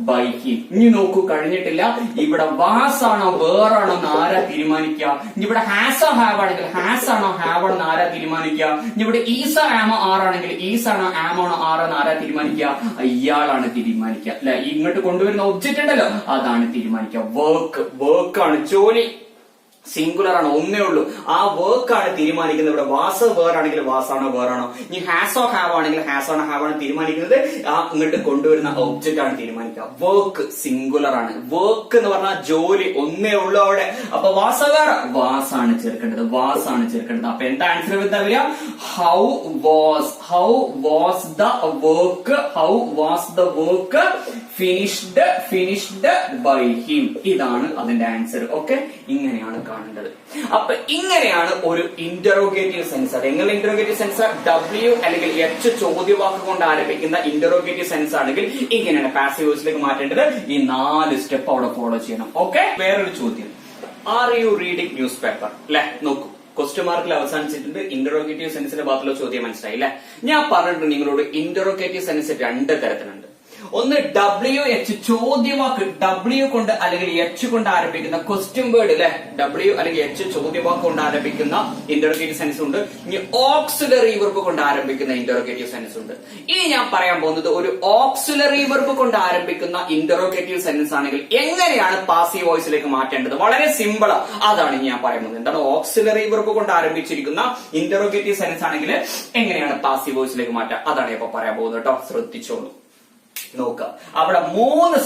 ബൈ ഹിം. ഇനി നോക്കൂ, കഴിഞ്ഞിട്ടില്ല. ഇവിടെ വാസ് ആണോ വേറാണോ എന്ന് ആരാ തീരുമാനിക്കുക, ഇവിടെ ഹാസ് ഹാവ് ആണെങ്കിൽ ഹാസ് ആണോ ഹാവ് ആണോ ആരാ തീരുമാനിക്കുക, ഇവിടെ ഈസ ആമോ ആറാണെങ്കിൽ ഈസ് ആണോ ആമോണോ ആറാന്ന് ആരാ തീരുമാനിക്കുക, ഇയാളാണ് തീരുമാനിക്കുക അല്ലെ. ഇങ്ങോട്ട് കൊണ്ടുവരുന്ന ഒബ്ജക്റ്റ് ഉണ്ടല്ലോ അതാണ് തീരുമാനിക്കുക. വർക്ക് ആണ്, ജോലി സിംഗുലർ ആണ്, ഒന്നേ ഉള്ളൂ. ആ വർക്ക് ആണ് തീരുമാനിക്കുന്നത്. ഇവിടെ വാസ് വേറാണെങ്കിൽ വാസാണോ വേറാണോ, ഇനി ഹാസ് ഓ ഹാവ് ആണെങ്കിൽ ഹാസ് ആണോ ഹാവ് ആണ് തീരുമാനിക്കുന്നത്. ആ ഇങ്ങോട്ട് കൊണ്ടുവരുന്ന ഒബ്ജക്റ്റ് ആണ് തീരുമാനിക്കുക. വർക്ക് സിംഗുലർ ആണ്, വർക്ക് എന്ന് പറഞ്ഞാൽ ജോലി ഒന്നേ ഉള്ളൂ അവിടെ. അപ്പൊ വാസ് വേറെ, വാസാണ് ചേർക്കേണ്ടത്, വാസാണ് ചേർക്കേണ്ടത്. അപ്പൊ എന്താ ആൻസർ എന്താ വരിക, how was the work finished by him. ഇതാണ് അതിന്റെ ആൻസർ. ഓക്കെ, ഇങ്ങനെയാണ് കാണേണ്ടത്. അപ്പൊ ഇങ്ങനെയാണ് ഒരു ഇന്ററോഗേറ്റീവ് സെൻസ്. അത് എങ്ങനെ ഇന്ററോഗേറ്റീവ് സെൻസ്, ഡബ്ല്യു അല്ലെങ്കിൽ എച്ച് ചോദ്യവാക്ക് കൊണ്ട് ആരംഭിക്കുന്ന ഇന്ററോഗേറ്റീവ് സെൻസ് ആണെങ്കിൽ ഇങ്ങനെയാണ് പാസീവ് വോയിസിലേക്ക് മാറ്റേണ്ടത്. ഈ 4 സ്റ്റെപ്പ് അവിടെ ഫോളോ ചെയ്യണം. ഓക്കെ, വേറൊരു ചോദ്യം, R you reading news paper അല്ലെ. നോക്കൂ, ക്വസ്റ്റ്യൻ മാർക്കിൽ അവസാനിച്ചിട്ടുണ്ട്. ഇന്ററോഗേറ്റീവ് സെൻസിന്റെ ഭാഗത്തുള്ള ചോദ്യം മനസ്സിലായി അല്ലെ. ഞാൻ പറഞ്ഞിട്ടുണ്ട് നിങ്ങളോട് ഇന്ററോഗേറ്റീവ് സെൻസ് 2 തരത്തിലുണ്ട്. ഒന്ന് ഡബ്ല്യു എച്ച് ചോദ്യവാക്ക്, ഡബ്ല്യു കൊണ്ട് അല്ലെങ്കിൽ എച്ച് കൊണ്ട് ആരംഭിക്കുന്ന ക്വസ്റ്റ്യൻ വേർഡ് അല്ലെ, ഡബ്ല്യു അല്ലെങ്കിൽ എച്ച് ചോദ്യവാക്ക് കൊണ്ട് ആരംഭിക്കുന്ന ഇന്ററോഗേറ്റീവ് സെൻസ് ഉണ്ട്. ഇനി ഓക്സിലറി വെർബ് കൊണ്ട് ആരംഭിക്കുന്ന ഇന്ററോഗേറ്റീവ് സെൻസ് ഉണ്ട്. ഇനി ഞാൻ പറയാൻ പോകുന്നത് ഒരു ഓക്സിലറി വെർബ് കൊണ്ട് ആരംഭിക്കുന്ന ഇന്ററോഗേറ്റീവ് സെൻസ് ആണെങ്കിൽ എങ്ങനെയാണ് പാസീവ് വോയിസിലേക്ക് മാറ്റേണ്ടത്. വളരെ സിമ്പിൾ, അതാണ് ഞാൻ പറയുന്നത്. എന്താണ് ഓക്സിലറി വെർബ് കൊണ്ട് ആരംഭിച്ചിരിക്കുന്ന ഇന്ററോഗേറ്റീവ് സെൻസ് ആണെങ്കിൽ എങ്ങനെയാണ് പാസീവ് വോയിസിലേക്ക് മാറ്റുക, അതാണ് ഇപ്പൊ പറയാൻ പോകുന്നത് കേട്ടോ. ശ്രദ്ധിച്ചോളൂ. നോക്കുക, അവിടെ 3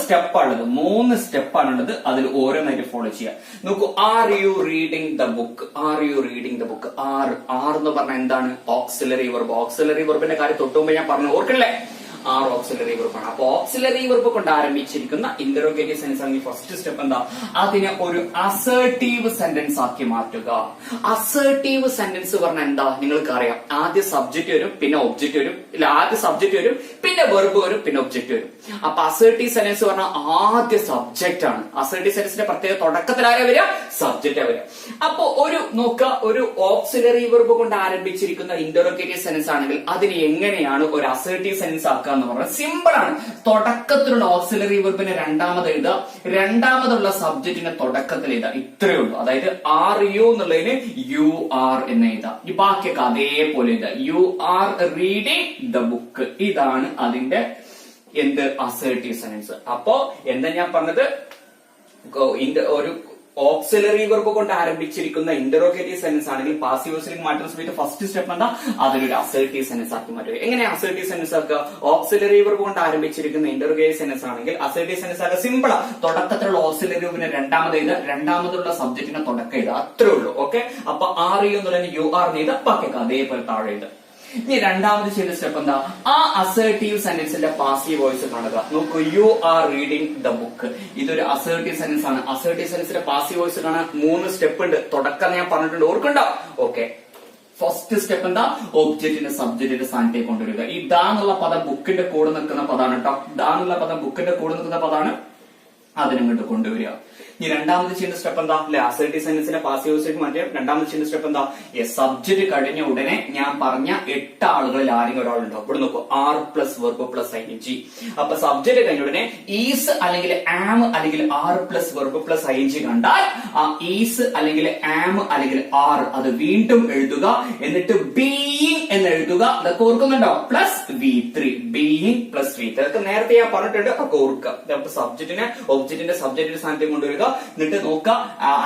സ്റ്റെപ്പാണുള്ളത്. അതിൽ ഓരോന്നായിട്ട് ഫോളോ ചെയ്യുക. നോക്കൂ, are you reading the book. Are എന്ന് പറഞ്ഞാൽ എന്താണ്, ഓക്സിലറി വെർബ്. ഓക്സിലറി വെർബിന്റെ കാര്യം തൊട്ടുമുമ്പ് ഞാൻ പറഞ്ഞു, ഓർക്കല്ലേ, ആർ ഓക്സിലറി വെർബ് ആണ്. അപ്പൊ ഓക്സിലറി വെർബ് കൊണ്ട് ആരംഭിച്ചിരിക്കുന്ന ഇന്ററോഗേറ്റീവ് സെൻസ് ആണെങ്കിൽ ഫസ്റ്റ് സ്റ്റെപ്പ് എന്താ, അതിനെ ഒരു അസേർട്ടീവ് സെന്റൻസ് ആക്കി മാറ്റുക. അസേർട്ടീവ് സെന്റൻസ് പറഞ്ഞാൽ എന്താ, നിങ്ങൾക്ക് അറിയാം, ആദ്യം സബ്ജക്ട് വരും, പിന്നെ ഒബ്ജക്ട് വരും, ഇല്ല ആദ്യം സബ്ജക്ട് വരും, പിന്നെ വെർബ് വരും, പിന്നെ ഒബ്ജക്ട് വരും. അപ്പൊ അസേർട്ടീവ് സെന്റൻസ് പറഞ്ഞാൽ ആദ്യ സബ്ജക്റ്റ് ആണ്. അസേർട്ടീവ് സെന്റൻസിന്റെ പ്രത്യേക തുടക്കത്തിൽ ആരാ വരിക, സബ്ജക്റ്റ് വരിക. അപ്പൊ ഒരു ഓക്സിലറി വെർബ് കൊണ്ട് ആരംഭിച്ചിരിക്കുന്ന ഇന്ററോഗേറ്റീവ് സെന്റൻസ് ആണെങ്കിൽ അതിനെ എങ്ങനെയാണ് ഒരു അസേർട്ടീവ് സെന്റൻസ് ആക്കുക എന്ന് പറഞ്ഞാൽ സിമ്പിൾ ആണ്. തുടക്കത്തിലുള്ള ഓക്സിലറി വെർബിനെ രണ്ടാമത് എഴുതുക, രണ്ടാമതുള്ള സബ്ജക്റ്റിനെ തുടക്കത്തിൽ എഴുതുക, ഇത്രയേ ഉള്ളൂ. അതായത് ആർ യു എന്നുള്ളതിന് യു ആർ എന്ന് എഴുതുക. ഈ ബാക്കിയൊക്കെ അതേപോലെ എഴുതുക. You are reading the book. ഇതാണ് അതിന്റെ എന്ത്, അസേർട്ടീവ് സെന്റൻസ്. അപ്പോ എന്താ ഞാൻ പറഞ്ഞത്, ഒരു ഓക്സിലറി വെർബ് കൊണ്ട് ആരംഭിച്ചിരിക്കുന്ന ഇന്ററോഗേറ്റീവ് സെന്റൻസ് ആണെങ്കിൽ പാസീവ് വോയിസിലേക്ക് മാറ്റുന്ന സമയത്ത് ഫസ്റ്റ് സ്റ്റെപ്പ് എന്താ, അതിലൊരു അസേർട്ടീവ് സെന്റൻസ് ആക്കി മാറ്റുക. എങ്ങനെ അസേർട്ടീവ് സെന്റൻസ് ആക്കുക, ഓക്സിലറി വെർബ് കൊണ്ട് ആരംഭിച്ചിരിക്കുന്ന ഇന്ററോഗേറ്റീവ് സെന്റൻസ് ആണെങ്കിൽ അസേർട്ടീവ് സെന്റൻസ് ആക്കുക സിമ്പിളാ. തുടക്കത്തിലുള്ള ഓക്സിലറി വെർബിനെ രണ്ടാമത് എഴുതുക, രണ്ടാമതുള്ള സബ്ജക്റ്റിനെ തുടക്കം എഴുതുക, അത്രേ ഉള്ളൂ. ഓക്കെ, അപ്പൊ ആർ യു എന്നുള്ളതിന് യു ആർ എഴുതുക, ബാക്കിയൊക്കെ അതേപോലെ താഴെ എഴുതുക. ഇനി രണ്ടാമത് ചെയ്ത സ്റ്റെപ്പ് എന്താ, ആ അസേർട്ടീവ് സെന്റൻസിന്റെ പാസീവ് വോയിസ് കാണുക. നോക്കൂ, you are reading the book. ഇതൊരു അസേർട്ടീവ് സെന്റൻസ് ആണ്. അസേർട്ടീവ് സെന്റൻസിന്റെ പാസീവ് വോയിസ് കാണാൻ 3 സ്റ്റെപ്പ് ഉണ്ട്. തുടക്കം ഞാൻ പറഞ്ഞിട്ടുണ്ട്, ഓർക്കണ്ടോ. ഓക്കെ, ഫസ്റ്റ് സ്റ്റെപ്പ് എന്താ, ഒബ്ജക്റ്റിന്റെ സബ്ജക്റ്റിന്റെ സ്ഥാനത്തേക്ക് കൊണ്ടുവരിക. ഈ ദാ എന്നുള്ള പദം ബുക്കിന്റെ കൂടെ നിൽക്കുന്ന പദമാണ് കേട്ടോ. ദാ എന്നുള്ള പദം ബുക്കിന്റെ കൂടെ നിൽക്കുന്ന പദമാണ്. അതിനങ്ങോട്ട് കൊണ്ടുവരിക. ഇനി രണ്ടാമത് ചെയ്യുന്ന സ്റ്റെപ്പ് എന്താ? അല്ലെ, അസർട്ടീവ് സെന്റൻസിനെ പാസീവ് വോയിസിലേക്ക് മാറ്റിയാൽ രണ്ടാമത് ചെയ്യുന്ന സ്റ്റെപ്പ് എന്താ? സബ്ജക്ട് കഴിഞ്ഞ ഉടനെ ഞാൻ പറഞ്ഞ 8 ആളുകളിൽ ആരെങ്കിലും ഒരാളുണ്ടോ? ഇവിടെ നോക്കൂ, are plus verb plus ing. അപ്പൊ സബ്ജക്ട് കഴിഞ്ഞ ഉടനെ ഈസ് അല്ലെങ്കിൽ ആം അല്ലെങ്കിൽ are plus verb plus ing കണ്ടാൽ ആ ഈസ് അല്ലെങ്കിൽ ആം അല്ലെങ്കിൽ ആർ അത് വീണ്ടും എഴുതുക, എന്നിട്ട് ബീയിങ് എന്ന് എഴുതുക. അതൊക്കെ ഓർക്കുന്നുണ്ടോ? Plus V3, being plus V3. അതൊക്കെ നേരത്തെ ഞാൻ പറഞ്ഞിട്ടുണ്ട്, അതൊക്കെ ഓർക്കുക. സബ്ജക്റ്റിനെ ഒബ്ജക്റ്റിന്റെ സബ്ജക്റ്റിന്റെ സ്ഥാനത്തേക്ക് കൊണ്ടുവരിക, എന്നിട്ട് നോക്കുക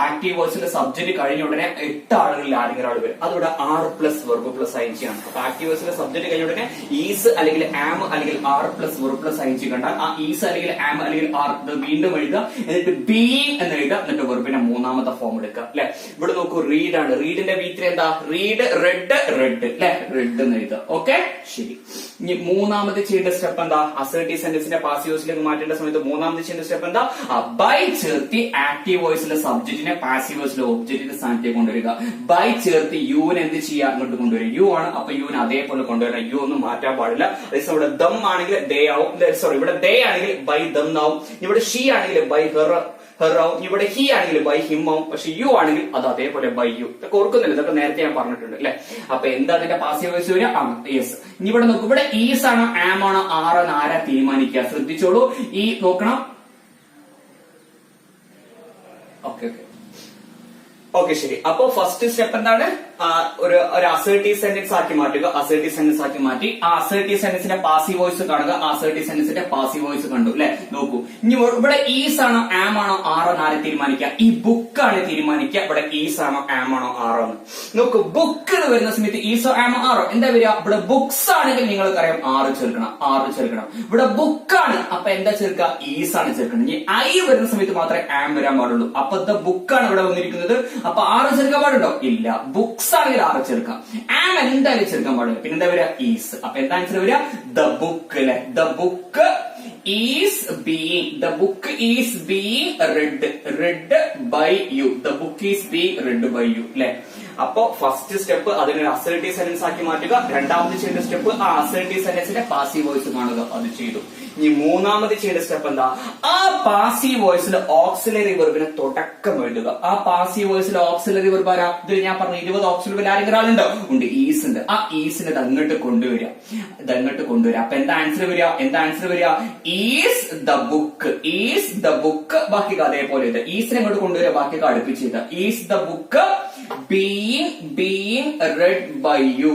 ആക്റ്റീവ് വോയിസിന്റെ സബ്ജക്ട് കഴിഞ്ഞ ഉടനെ 8 ആളുകളിൽ ആരെങ്കിലും ഒരാൾ വരും. അതിവിടെ are plus verb plus ing ആണ്. അപ്പൊ ആക്റ്റീവ് വോയിസിന്റെ സബ്ജക്ട് കഴിഞ്ഞ ഉടനെ ഈസ് അല്ലെങ്കിൽ ആം അല്ലെങ്കിൽ are plus verb plus ing കണ്ടാൽ ആ ഈസ് അല്ലെങ്കിൽ ആം അല്ലെങ്കിൽ ആർ വീണ്ടും എഴുതുക, എന്നിട്ട് ബീയിങ് എന്ന് എഴുതുക, എന്നിട്ട് വെർബിന്റെ മൂന്നാമത്തെ ഫോം എടുക്കുക. അല്ലെ, ഇവിടെ നോക്കൂ, റീഡ് ആണ്. റീഡിന്റെ V3 എന്താ? Read, red, red. അല്ലെ, റെഡ് എന്ന് എഴുതുക. ഓക്കെ, ശരി. ഇനി മൂന്നാമത് ചെയ്യേണ്ട സ്റ്റെപ്പ് എന്താ? അസർട്ടീവ് സെന്റൻസിന്റെ പാസീവ് വോയിസിലേക്ക് മാറ്റേണ്ട സമയത്ത് മൂന്നാമത് ചെയ്യേണ്ട സ്റ്റെപ്പ് എന്താ? ബൈ ചേർത്തി ആക്റ്റീവ് വോയിസിലെ സബ്ജക്റ്റിനെ പാസീവ് വോയിസിലെ ഒബ്ജക്റ്റിന്റെ സ്ഥാനത്തേക്ക് കൊണ്ടുവരിക. ബൈ ചേർത്തി യുവിനെ എന്ത് ചെയ്യുക? അങ്ങോട്ട് കൊണ്ടുവരിക. യു ആണ്, അപ്പൊ യുവിനെ അതേപോലെ കൊണ്ടുവരണം. യു ഒന്നും മാറ്റാൻ പാടില്ല. അതേസമയം ഇവിടെ ദം ആണെങ്കിൽ ദേ ആവും. സോറി, ഇവിടെ ദേ ആണെങ്കിൽ ബൈ ദം ആവും. ഇവിടെ ഷീ ആണെങ്കിൽ ബൈ ഹെർ ആവും. ഇവിടെ ഹി ആണെങ്കിൽ ബൈ ഹിം ആവും. പക്ഷെ യു ആണെങ്കിൽ അത് അതേപോലെ ബൈ യു. ഇതൊക്കെ ഓർക്കുന്നില്ല, ഇതൊക്കെ നേരത്തെ ഞാൻ പറഞ്ഞിട്ടുണ്ട് അല്ലെ. അപ്പൊ എന്താ അതിന്റെ പാസീവ് വോയിസ് വരിക? യെസ്. ഇനി ഇവിടെ നോക്കൂ, ഇവിടെ ഈസ് ആണോ ആം ആണോ ആർ എന്ന് ആരാ തീരുമാനിക്കുക? ശ്രദ്ധിച്ചോളൂ, ഈ നോക്കണം. ഓക്കെ, ശരി. അപ്പോ ഫസ്റ്റ് സ്റ്റെപ്പ് എന്താണ്? ഒരു അസർട്ടീവ് സെന്റൻസ് ആക്കി മാറ്റുക. അസർട്ടീവ് സെന്റൻസ് ആക്കി മാറ്റി ആ അസർട്ടീവ് സെന്റൻസിന്റെ പാസീവ് വോയിസ് കാണുക. അസർട്ടീവ് സെന്റൻസിന്റെ പാസീവ് വോയിസ് കണ്ടു അല്ലെ. നോക്കൂ, ഇനി ഇവിടെ ഈസ് ആണോ ആം ആണോ ആർ എന്ന് ആരെ തീരുമാനിക്കുക? ഈ ബുക്ക് ആണ് തീരുമാനിക്കുക. ഇവിടെ ഈസ് ആണോ ആം ആണോ ആറോ എന്ന് നോക്കൂ. ബുക്ക് എന്ന് വരുന്ന സമയത്ത് ഈസോ ആമോ ആറോ എന്താ വരിക? ഇവിടെ ബുക്സ് ആണെങ്കിൽ നിങ്ങൾക്കറിയാം ആറ് ചേർക്കണം. ഇവിടെ ബുക്കാണ്, അപ്പൊ എന്താ ചേർക്കുക? ഈസ് ആണ് ചേർക്കണം. ഇനി ഐ വരുന്ന സമയത്ത് മാത്രമേ ആം വരാൻ പാടുള്ളൂ. അപ്പൊ ബുക്കാണ് ഇവിടെ വന്നിരിക്കുന്നത്, അപ്പൊ ആറ് ചേർക്കാൻ പാടുണ്ടോ? ഇല്ല. ബുക്സ് ആണെങ്കിൽ ആറ് ചേർക്കാം. ആം എന്തായാലും ചേർക്കാൻ പാടില്ല. പിന്നെ എന്താ വരിക? ഈസ്. അപ്പൊ എന്താ ആൻസർ വരിക? ദ ബുക്ക് അല്ലെ. The book is being read by you. The book is being read by you അല്ലെ. അപ്പോ ഫസ്റ്റ് സ്റ്റെപ്പ് അതിനൊരു അസർട്ടീവ് സെന്റൻസ് ആക്കി മാറ്റുക. രണ്ടാമത് ചെയ്യേണ്ട സ്റ്റെപ്പ് ആ അസർട്ടീവ് സെന്റൻസിന്റെ പാസീവ് വോയിസ് കാണുക. അത് ചെയ്തു. ഇനി മൂന്നാമത് ചെയ്യേണ്ട സ്റ്റെപ്പ് എന്താ? ആ പാസീവ് വോയിസിൽ ഓക്സിലറി വെർബിനെ തുടക്കം എഴുതുക. ആ പാസീവ് വോയിസിൽ ഓക്സിലറി വെർബ് ആരാ? ഇതിൽ ഞാൻ പറഞ്ഞു 20 ഓക്സിലറി ആരെങ്കിലും ആളുണ്ടോ? ഉണ്ട്, ഈസ് ഉണ്ട്. ആ ഈസിനെ അങ്ങോട്ട് കൊണ്ടുവരിക. അപ്പൊ എന്താ ആൻസർ വരിക? Is the book. ബാക്കി അതേപോലെ ഇത് ഈസിനെ അങ്ങോട്ട് കൊണ്ടുവരിക. ബാക്കി അടുപ്പിച്ച് is the book being read by you.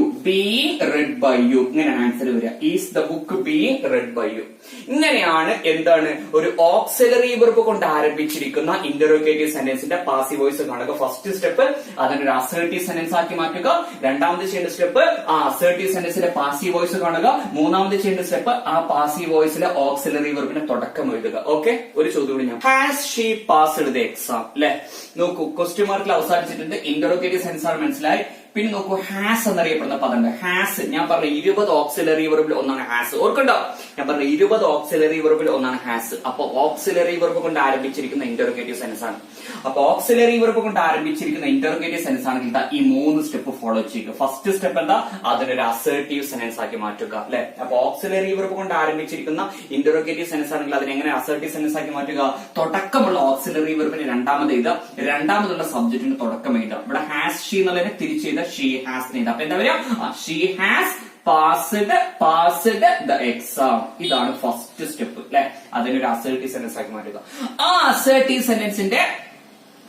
ഇങ്ങനെയാണ് ആൻസർ വരിക. Is the book being read by you. ഇങ്ങനെയാണ് എന്താണ് ഒരു ഓക്സിലറി വെർബ് കൊണ്ട് ആരംഭിച്ചിരിക്കുന്ന ഇന്ററോഗേറ്റീവ് സെന്റൻസിന്റെ പാസീവ് വോയിസ് കാണുക. ഫസ്റ്റ് സ്റ്റെപ്പ് അതിനൊരു അസർട്ടീവ് സെന്റൻസ് ആക്കി മാറ്റുക. രണ്ടാമത് ചെയ്യേണ്ട സ്റ്റെപ്പ് ആ അസർട്ടീവ് സെന്റൻസിന്റെ പാസീവ് വോയിസ് കാണുക. മൂന്നാമത് ചെയ്യേണ്ട സ്റ്റെപ്പ് ആ പാസീവ് വോയിസിലെ ഓക്സിലറി വെർബിനെ തുടക്കം എഴുതുക. ഓക്കെ, ഒരു ചോദ്യം കൂടി ഞാൻ has she passed the exam അല്ലെ. നോക്കൂ, ക്വസ്റ്റ്യൻ മാർക്കിൽ അവസാനിച്ചിട്ടുണ്ട്. ഇന്ററോഗേറ്റീവ് സെന്റൻസ് ആണ് മനസ്സിലായി. പിന്നെ നോക്കൂ, ഹാസ് എന്നറിയപ്പെടുന്ന പദമുണ്ട്. ഹാസ് ഞാൻ പറഞ്ഞ 20 ഓക്സിലറി വെർബിൽ ഒന്നാണ് ഹാസ്. ഓർക്കണ്ടോ? ഞാൻ പറഞ്ഞ 20 ഓക്സിലറി വെർബിൽ ഒന്നാണ് ഹാസ്. അപ്പൊ ഓക്സിലറി വെർബ് കൊണ്ട് ആരംഭിച്ചിരിക്കുന്ന ഇന്ററോഗേറ്റീവ് സെന്റൻസ് ആണ്. അപ്പൊ ഓക്സിലറി വെർബ് കൊണ്ട് ആരംഭിച്ചിരിക്കുന്ന ഇന്ററോഗേറ്റീവ് സെന്റൻസ് ആണെങ്കിൽ ഈ 3 സ്റ്റെപ്പ് ഫോളോ ചെയ്യുക. ഫസ്റ്റ് സ്റ്റെപ്പ് എന്താ? അതിനൊരു അസർട്ടീവ് സെന്റൻസ് ആക്കി മാറ്റുക അല്ലെ. അപ്പൊ ഓക്സിലറി വെർബ് കൊണ്ട് ആരംഭിച്ചിരിക്കുന്ന ഇന്ററോഗേറ്റീവ് സെന്റൻസ് ആണെങ്കിൽ അതിനെ എങ്ങനെ അസർട്ടീവ് സെന്റൻസ് ആക്കി മാറ്റുക? തുടക്കമുള്ള ഓക്സിലറി വെർബിന് രണ്ടാമത് എഴുതുക, രണ്ടാമതുള്ള സബ്ജക്റ്റിന് തുടക്കം എഴുതുക. ഇവിടെ ഹാസ് ഷീ എന്നുള്ളതിനെ തിരിച്ചെഴുതുക, ഷീ ഹാസ് എഴുതുക. അപ്പൊ എന്താ പറയുക? She has passed the exam. ഇതാണ് ഫസ്റ്റ് സ്റ്റെപ്പ് അല്ലെ. അതിനൊരു അസർട്ടീവ് സെന്റൻസ് ആക്കി മാറ്റുക. ആ അസർട്ടീവ് സെന്റൻസിന്റെ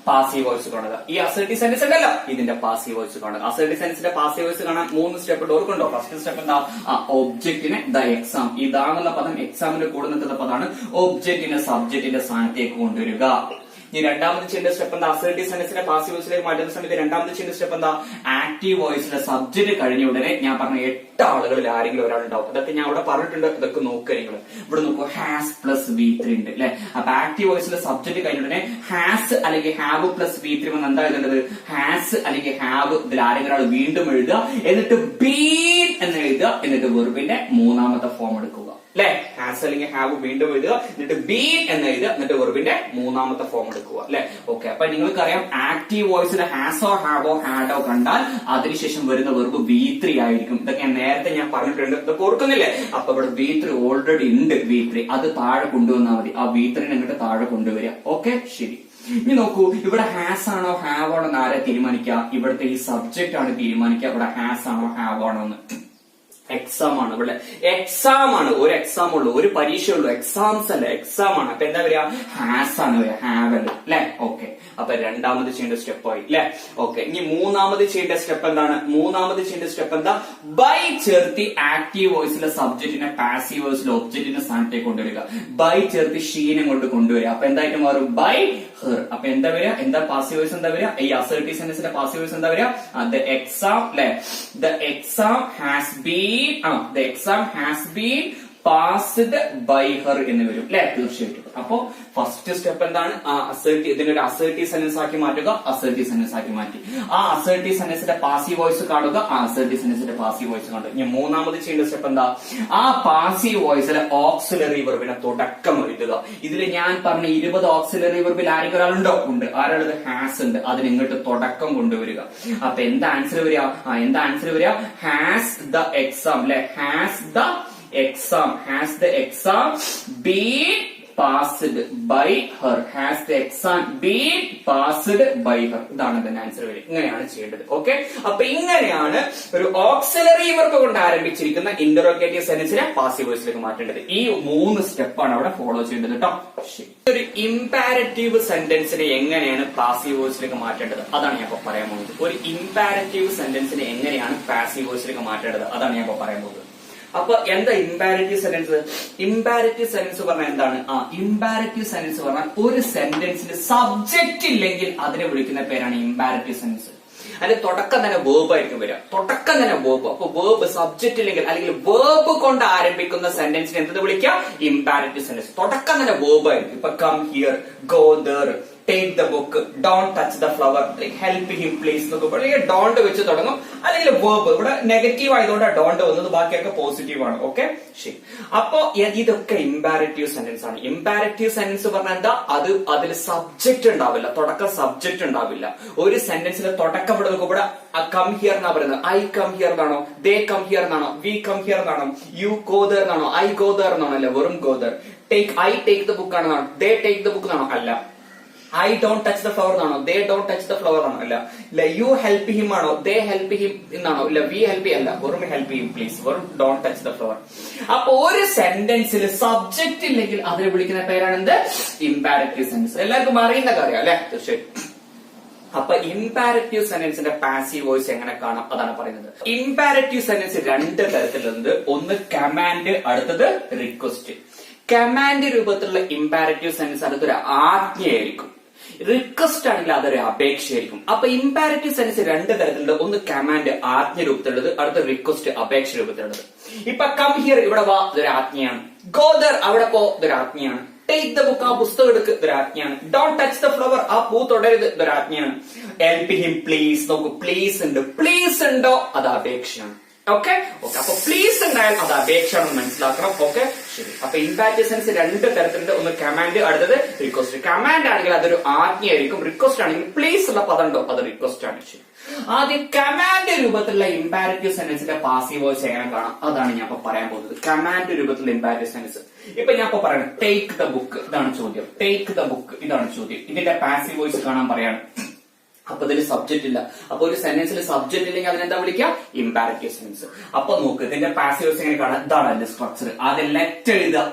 പാസീവ് വോയിസ് കാണുക. ഈ അസർട്ടീവ് സെന്റൻസ് ഉണ്ടല്ലോ, ഇതിന്റെ പാസീവ് വോയിസ് കാണുക. അസർട്ടീവ് സെന്റൻസിന്റെ പാസീവ് വോയിസ് കാണാൻ 3 സ്റ്റെപ്പ് ഓർക്കുണ്ടോ? ഫസ്റ്റ് സ്റ്റെപ്പ് എന്താ? ഒബ്ജക്റ്റിനെ ദ എക്സാം. ഇതാണെന്നുള്ള പദം എക്സാമിന്റെ കൂടെ നിൽക്കുന്ന പദമാണ്. ഒബ്ജക്റ്റിനെ സബ്ജക്റ്റിന്റെ സ്ഥാനത്തേക്ക് കൊണ്ടുവരിക. ഇനി രണ്ടാമത് ചെയ്യേണ്ട സ്റ്റെപ്പ് എന്താ? അസർട്ടീവ് സെന്റൻസിനെ പാസീവ് വോയിസിലേക്ക് മാറ്റുന്ന സമയത്ത് രണ്ടാമത് ചെയ്യേണ്ട സ്റ്റെപ്പ് എന്താ? ആക്റ്റീവ് വോയിസിലെ സബ്ജക്ട് കഴിഞ്ഞ ഉടനെ ഞാൻ പറഞ്ഞ 8 ആളുകളിൽ ആരെങ്കിലും ഒരാളുണ്ടാവും. ഇതൊക്കെ ഞാൻ അവിടെ പറഞ്ഞിട്ടുണ്ട്. ഇതൊക്കെ നോക്കുക നിങ്ങൾ. ഇവിടെ നോക്കൂ, ഹാസ് പ്ലസ് V3 ഉണ്ട് അല്ലെ. അപ്പൊ ആക്റ്റീവ് വോയിസിലെ സബ്ജക്ട് കഴിഞ്ഞ ഉടനെ ഹാസ് അല്ലെങ്കിൽ ഹാവ് പ്ലസ് V3 എന്ന് എന്താ എഴുതേണ്ടത്? ഹാസ് അല്ലെങ്കിൽ ഹാവ് ഇതിൽ ആരെങ്കിലും ഒരാൾ വീണ്ടും എഴുതുക, എന്നിട്ട് ബീൻ എന്ന് എഴുതുക, എന്നിട്ട് വെർബിന്റെ മൂന്നാമത്തെ ഫോം എടുക്കുക അല്ലെ. ഹാസ് അല്ലെങ്കിൽ ഹാവ് വീണ്ടും എഴുതുക, എന്നിട്ട് ബീൻ എന്ന് എഴുതുക, എന്നിട്ട് വെർബിന്റെ മൂന്നാമത്തെ ഫോം എടുക്കുക അല്ലെ. ഓക്കെ, അപ്പൊ നിങ്ങൾക്കറിയാം ആക്റ്റീവ് വോയിസിൽ ഹാസോ ഹാവോ ഹാഡോ കണ്ടാൽ അതിനുശേഷം വരുന്ന വെർബ് V3 ആയിരിക്കും. ഇതൊക്കെ നേരത്തെ ഞാൻ പറഞ്ഞിട്ടുണ്ട്, ഇതൊക്കെ ഓർക്കുന്നില്ലേ? അപ്പൊ ഇവിടെ V3 ഓൾറെഡി ഉണ്ട്. V3 അത് താഴെ കൊണ്ടുവന്നാൽ മതി. ആ V3 അങ്ങോട്ട് താഴെ കൊണ്ടുവരിക. ഓക്കെ, ശരി. ഇനി നോക്കൂ, ഇവിടെ ഹാസ് ആണോ ഹാവ് ആണോ എന്ന് ആരെ തീരുമാനിക്കുക? ഇവിടുത്തെ ഈ സബ്ജക്റ്റ് ആണ് തീരുമാനിക്കുക. ഇവിടെ ഹാസ് ആണോ ഹാവ് ആണോ എന്ന്. എക്സാം ആണ് ഇവിടെ, എക്സാം ആണ്. ഒരു എക്സാം ഉള്ളൂ, ഒരു പരീക്ഷ ഉള്ളൂ. എക്സാംസ് അല്ല, എക്സാം ആണ്. അപ്പൊ എന്താ വരിക? ഹാസ് ആണ് വരിക, ഹാവ് അല്ല അല്ലെ. ഓക്കെ, അപ്പൊ രണ്ടാമത് ചെയ്യേണ്ട സ്റ്റെപ്പ് ആയി അല്ലെ. ഓക്കെ, ഇനി മൂന്നാമത് ചെയ്യേണ്ട സ്റ്റെപ്പ് എന്താണ്? മൂന്നാമത് ചെയ്യേണ്ട സ്റ്റെപ്പ് എന്താ? ബൈ ചേർത്തി ആക്റ്റീവ് വോയിസിലെ സബ്ജക്റ്റിനെ പാസീവ് വോയിസിലെ ഒബ്ജക്റ്റിന്റെ സ്ഥാനത്തേക്ക് കൊണ്ടുവരിക. ബൈ ചേർത്തി ഷീനെ കൊണ്ട് കൊണ്ടുവരിക. അപ്പൊ എന്തായിട്ട് മാറും? By her. അപ്പൊ എന്താ വരിക? എന്താ പാസീവ് വോയിസ് എന്താ വരിക? ഈ അസർട്ടീവ് സെന്റൻസിന്റെ പാസീവ് വോയിസ് എന്താ വരിക? ദ എക്സാം അല്ലെ. The exam has been, the exam has been passed by her എന്ന് വരും അല്ലെ, തീർച്ചയായിട്ടും. അപ്പോ ഫസ്റ്റ് സ്റ്റെപ്പ് എന്താണ്? ആ അസർട്ടീവ്, ഇതിന്റെ ഒരു അസർട്ടീവ് സെന്റൻസ് ആക്കി മാറ്റുക. അസർട്ടീവ് സെന്റൻസ് ആക്കി മാറ്റി ആ അസർട്ടീവ് സെന്റൻസിന്റെ പാസീവ് വോയിസ് കാണുക. ആ അസർട്ടീവ് സെന്റൻസിന്റെ പാസീവ് വോയിസ് കാണുക. ഇനി മൂന്നാമത് ചെയ്യേണ്ട സ്റ്റെപ്പ് എന്താ? ആ പാസീവ് വോയിസിലെ ഓക്സിലറി വെർബിനെ തുടക്കം എഴുതുക. ഇതിൽ ഞാൻ പറഞ്ഞ 20 ഓക്സിലറി വെർബിൽ ആരെങ്കിലും ഒരാളുണ്ടോ? ഉണ്ട്. ആരാളത്? ഹാസ് ഉണ്ട്. അതിന് ഇങ്ങോട്ട് തുടക്കം കൊണ്ടുവരിക. അപ്പൊ എന്താ ആൻസർ വരിക? എന്താ ആൻസർ വരിക? ഹാസ് ദ എക്സാം അല്ലെ. Has the exam, has the exam been passed by her? Has the exam been passed by her? ഇതാണ് ഇതിന്റെ ആൻസർ വരിക. ഇങ്ങനെയാണ് ചെയ്യേണ്ടത്. ഓക്കെ, അപ്പൊ ഇങ്ങനെയാണ് ഒരു ഓക്സിലറി വെർബ് കൊണ്ട് ആരംഭിച്ചിരിക്കുന്ന ഇന്ററോഗേറ്റീവ് സെന്റൻസിനെ പാസീവ് വോയിസിലേക്ക് മാറ്റേണ്ടത്. ഈ 3 സ്റ്റെപ്പാണ് അവിടെ ഫോളോ ചെയ്യേണ്ടത് കേട്ടോ. ഒരു ഇംപാരറ്റീവ് സെന്റൻസിനെ എങ്ങനെയാണ് പാസീവ് വോയിസിലേക്ക് മാറ്റേണ്ടത് അതാണ് ഞാൻ ഇപ്പൊ പറയാൻ പോകുന്നത്. ഒരു ഇംപാരറ്റീവ് സെന്റൻസിനെ എങ്ങനെയാണ് പാസീവ് വോയിസിലേക്ക് മാറ്റേണ്ടത് അതാണ് ഞാൻ ഇപ്പൊ പറയാൻ പോകുന്നത്. അപ്പൊ എന്താ ഇംപാരറ്റീവ് സെന്റൻസ്? ഇംപാരറ്റീവ് സെന്റൻസ് പറഞ്ഞാൽ എന്താണ്? ഇംപാരറ്റീവ് സെന്റൻസ് പറഞ്ഞാൽ ഒരു സെന്റൻസിന് സബ്ജക്റ്റ് ഇല്ലെങ്കിൽ അതിനെ വിളിക്കുന്ന പേരാണ് ഇംപാരറ്റീവ് സെന്റൻസ്. അതിന്റെ തുടക്കം തന്നെ വേർബ് ആയിരിക്കും വരിക. തുടക്കം തന്നെ വേർബ്. അപ്പൊ വേർബ് സബ്ജക്റ്റ് ഇല്ലെങ്കിൽ അല്ലെങ്കിൽ വേർബ് കൊണ്ട് ആരംഭിക്കുന്ന സെന്റൻസിന് എന്ത് വിളിക്കുക? Imperative sentence. തുടക്കം തന്നെ വേർബ് ആയിരിക്കും. ഇപ്പൊ come here, go there, take the book, don't touch the flower, help him please എന്നൊക്കെ അല്ലെങ്കിൽ ഡോണ്ട് വെച്ച് തുടങ്ങും. അല്ലെങ്കിൽ വേർബ് ഇവിടെ നെഗറ്റീവ് ആയതുകൊണ്ട് ഡോണ്ട് വന്നത്, ബാക്കിയൊക്കെ പോസിറ്റീവ് ആണ്. ഓക്കെ, ശരി. അപ്പോ ഇതൊക്കെ ഇംപാരറ്റീവ് സെന്റൻസ് ആണ്. ഇംപാരറ്റീവ് സെന്റൻസ് പറഞ്ഞാൽ എന്താ? അതിൽ സബ്ജക്ട് ഉണ്ടാവില്ല, തുടക്കം സബ്ജക്ട് ഉണ്ടാവില്ല. ഒരു സെന്റൻസിന്റെ തുടക്കം ഇവിടെ ഇവിടെ കം ഹിയർ എന്നാ പറയുന്നത്. ഐ കം ഹിയർ എന്നാണോ? ദേ കം ഹിയർ എന്നാണോ? വി കം ഹിയർ എന്നാണോ? യു ഗോ ദർ എന്നാണോ? ഐ ഗോ ദർ എന്നാണോ? അല്ല, വെറും go there. I take the book ആണെന്നാണോ? ദേ ടേക്ക് ദ ബുക്ക് എന്നാണോ? അല്ല. I don't touch the flower എന്നാണോ? They don't touch the flower ആണോ? അല്ല. യു ഹെൽപ്പ് ഹിം ആണോ? ദേ ഹെൽപ്പ് ഹിം എന്നാണോ? ഇല്ല. വി ഹെൽപ്പ് അല്ല, വെറും ഹെൽപ്പ് ഹിം പ്ലീസ്, വെറും ഡോണ്ട് ടച്ച് ദ ഫ്ലവർ. അപ്പൊ ഒരു സെന്റൻസിൽ സബ്ജക്ട് ഇല്ലെങ്കിൽ അതിനെ വിളിക്കുന്ന പേരാണ് എന്ത്? ഇംപാരറ്റീവ് സെന്റൻസ്. എല്ലാവർക്കും അറിയുന്ന കാര്യം അല്ലെ, തീർച്ചയായിട്ടും. അപ്പൊ ഇംപാരറ്റീവ് സെന്റൻസിന്റെ പാസീവ് വോയിസ് എങ്ങനെ കാണാം അതാണ് പറയുന്നത്. ഇംപാരറ്റീവ് സെന്റൻസ് 2 തരത്തിലുണ്ട്. ഒന്ന് കമാൻഡ്, അടുത്തത് റിക്വസ്റ്റ്. കമാൻഡ് രൂപത്തിലുള്ള ഇംപാരറ്റീവ് സെന്റൻസ് അടുത്തൊരു ആജ്ഞയായിരിക്കും. റിക്വസ്റ്റ് ആണെങ്കിൽ അതൊരു അപേക്ഷയായിരിക്കും. അപ്പൊ ഇംപാരറ്റീവ് സെന്റൻസ് 2 തരത്തിലുണ്ട്. ഒന്ന് കമാൻഡ് ആജ്ഞ രൂപത്തിലുള്ളത്, അടുത്ത റിക്വസ്റ്റ് അപേക്ഷ രൂപത്തിലുള്ളത്. ഇപ്പൊ കം ഹിയർ ഇവിടെ വാ, ഇതൊരു ആജ്ഞയാണ്. ഗോ ദർ അവിടെ പോ, ഇതൊരു ആജ്ഞയാണ്. ടേക്ക് ദ ബുക്ക് ആ പുസ്തകം എടുക്ക്, ഇതൊരു ആജ്ഞയാണ്. ഡോണ്ട് ടച്ച് ദ ഫ്ലവർ ആ പൂ തുടരുത്, ഇതൊരു ആജ്ഞയാണ്. ഹെൽപ്പ് ഹിം പ്ലീസ്, നോക്കൂ പ്ലീസ് ഉണ്ട്. പ്ലീസ് ഉണ്ടോ? അത് അപേക്ഷയാണ്. ഓക്കെ, അപ്പൊ പ്ലീസ് ഉണ്ടായാൽ അത് അപേക്ഷയാണെന്ന് മനസ്സിലാക്കണം. ഓക്കെ, ശരി. അപ്പൊ ഇംപാരറ്റീവ് സെൻസ് 2 തരത്തിലുണ്ട്. ഒന്ന് കമാൻഡ്, അടുത്തത് റിക്വസ്റ്റ്. കമാൻഡ് ആണെങ്കിൽ അതൊരു ആജ്ഞയായിരിക്കും. റിക്വസ്റ്റ് ആണെങ്കിൽ പ്ലീസ് ഉള്ള പദം ഉണ്ടോ? അത് റിക്വസ്റ്റ് ആണ്. ശരി. ആദ്യം കമാൻഡ് രൂപത്തിലുള്ള ഇംപാരറ്റീവ് സെന്റൻസിന്റെ പാസീവ് വോയിസ് എങ്ങനെ കാണാം അതാണ് ഞാൻ ഇപ്പൊ പറയാൻ പോകുന്നത്. കമാൻഡ് രൂപത്തിലുള്ള ഇംപാരറ്റീവ് സെന്റൻസ് ഇപ്പൊ ഞാൻ ഇപ്പൊ പറയണം. ടേക്ക് ദ ബുക്ക്, ഇതാണ് ചോദ്യം. ടേക്ക് ദ ബുക്ക്, ഇതാണ് ചോദ്യം. ഇതിന്റെ പാസീവ് വോയിസ് കാണാൻ പറയാണ്. അപ്പൊ ഇതിൽ സബ്ജക്ട് ഇല്ല. അപ്പൊ ഒരു സെന്റൻസിൽ സബ്ജക്ട് ഇല്ലെങ്കിൽ അതിനെന്താ വിളിക്കുക? Imperative sentence. അപ്പൊ നോക്ക്, ഇതിന്റെ പാസീവ് വോയിസ് എങ്ങനെ കാണാം? ഇതാണ് അതിന്റെ സ്ട്രക്ചർ. ആദ്യം ലെറ്റ് എഴുതുക,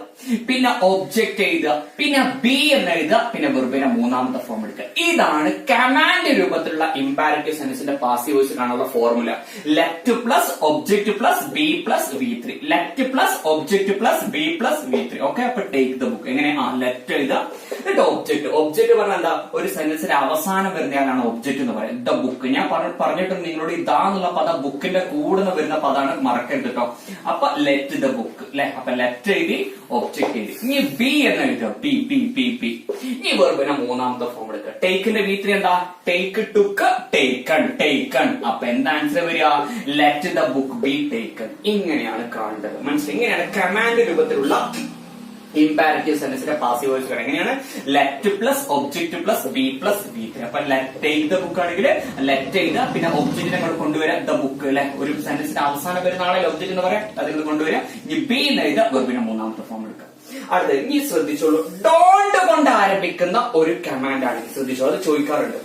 പിന്നെ ഒബ്ജക്ട് എഴുതുക, പിന്നെ ബി എന്ന് എഴുതുക, പിന്നെ വെർബിന്റെ മൂന്നാമത്തെ ഫോം എടുക്കുക. ഇതാണ് കമാൻഡ് രൂപത്തിലുള്ള ഇംപാരറ്റീവ് സെന്റൻസിന്റെ പാസീവ് വോയിസ് കാണാനുള്ള formula. Let plus object plus be plus V3. Let plus object plus be plus V3. Okay, അപ്പൊ ടേക്ക് ദ ബുക്ക് എങ്ങനെ? ലെറ്റ് എഴുതുക, എന്നിട്ട് ഒബ്ജക്ട്. ഒബ്ജക്ട് പറഞ്ഞാൽ എന്താ? ഒരു സെന്റൻസിന്റെ അവസാനം വരുന്നതാണ് ഒബ്ജക്ട് എന്ന് പറയുന്നത്. ദ ബുക്ക് ഞാൻ പറഞ്ഞിട്ടുണ്ട് നിങ്ങളോട്. ഇതാന്നുള്ള പദം ബുക്കിന്റെ കൂടെ വരുന്ന പദമാണ്, മറക്കരുത് കേട്ടോ. അപ്പൊ ലെറ്റ് ദ ബുക്ക്, അല്ലെ. അപ്പൊ ലെറ്റ് എഴുതി, ഒബ്ജക്ട് എഴുതി. ഇനി ബി എന്ന് എഴുതുക, പി പി പി പി. ഈ വെർബിനെ മൂന്നാമത്തെ ഫോം എടുക്കുക. ടേക്കിന്റെ V3 എന്താ? Take, took, taken, taken. അപ്പൊ എന്താ ആൻസർ വരിക? Let the book B taken. ഇങ്ങനെയാണ് കാണേണ്ടത്. മനസ്സിലായി? ഇങ്ങനെയാണ് കമാൻഡ് രൂപത്തിലുള്ള ഇംപാരറ്റീവ് സെന്റൻസിന്റെ പാസീവ് വോയിസ് വരെ. എങ്ങനെയാണ്? Let plus object plus be plus V3. അപ്പൊ ലെറ്റ് ടേക്ക് ദ ബുക്ക് ആണെങ്കിൽ ലെറ്റ് എഴുതുക, പിന്നെ ഒബ്ജക്റ്റിനെ കൂടെ കൊണ്ടുവരാം, ദ ബുക്ക് അല്ലെ. ഒരു സെന്റൻസിന്റെ അവസാനം വരുന്ന ആളെ ഒബ്ജക്റ്റ് എന്ന് പറയാം, അതിൽ കൊണ്ടുവരാം. ഇനി ബി എന്ന് എഴുതുക, വെർബിനെ മൂന്നാമത്തെ ഫോം എടുക്കുക. അടുത്തത് ഇനി ശ്രദ്ധിച്ചോളൂ, ഡോണ്ട് കൊണ്ട് ആരംഭിക്കുന്ന ഒരു കമാൻഡ് ആണ്. ശ്രദ്ധിച്ചോളൂ, അത് ചോദിക്കാറുണ്ട്.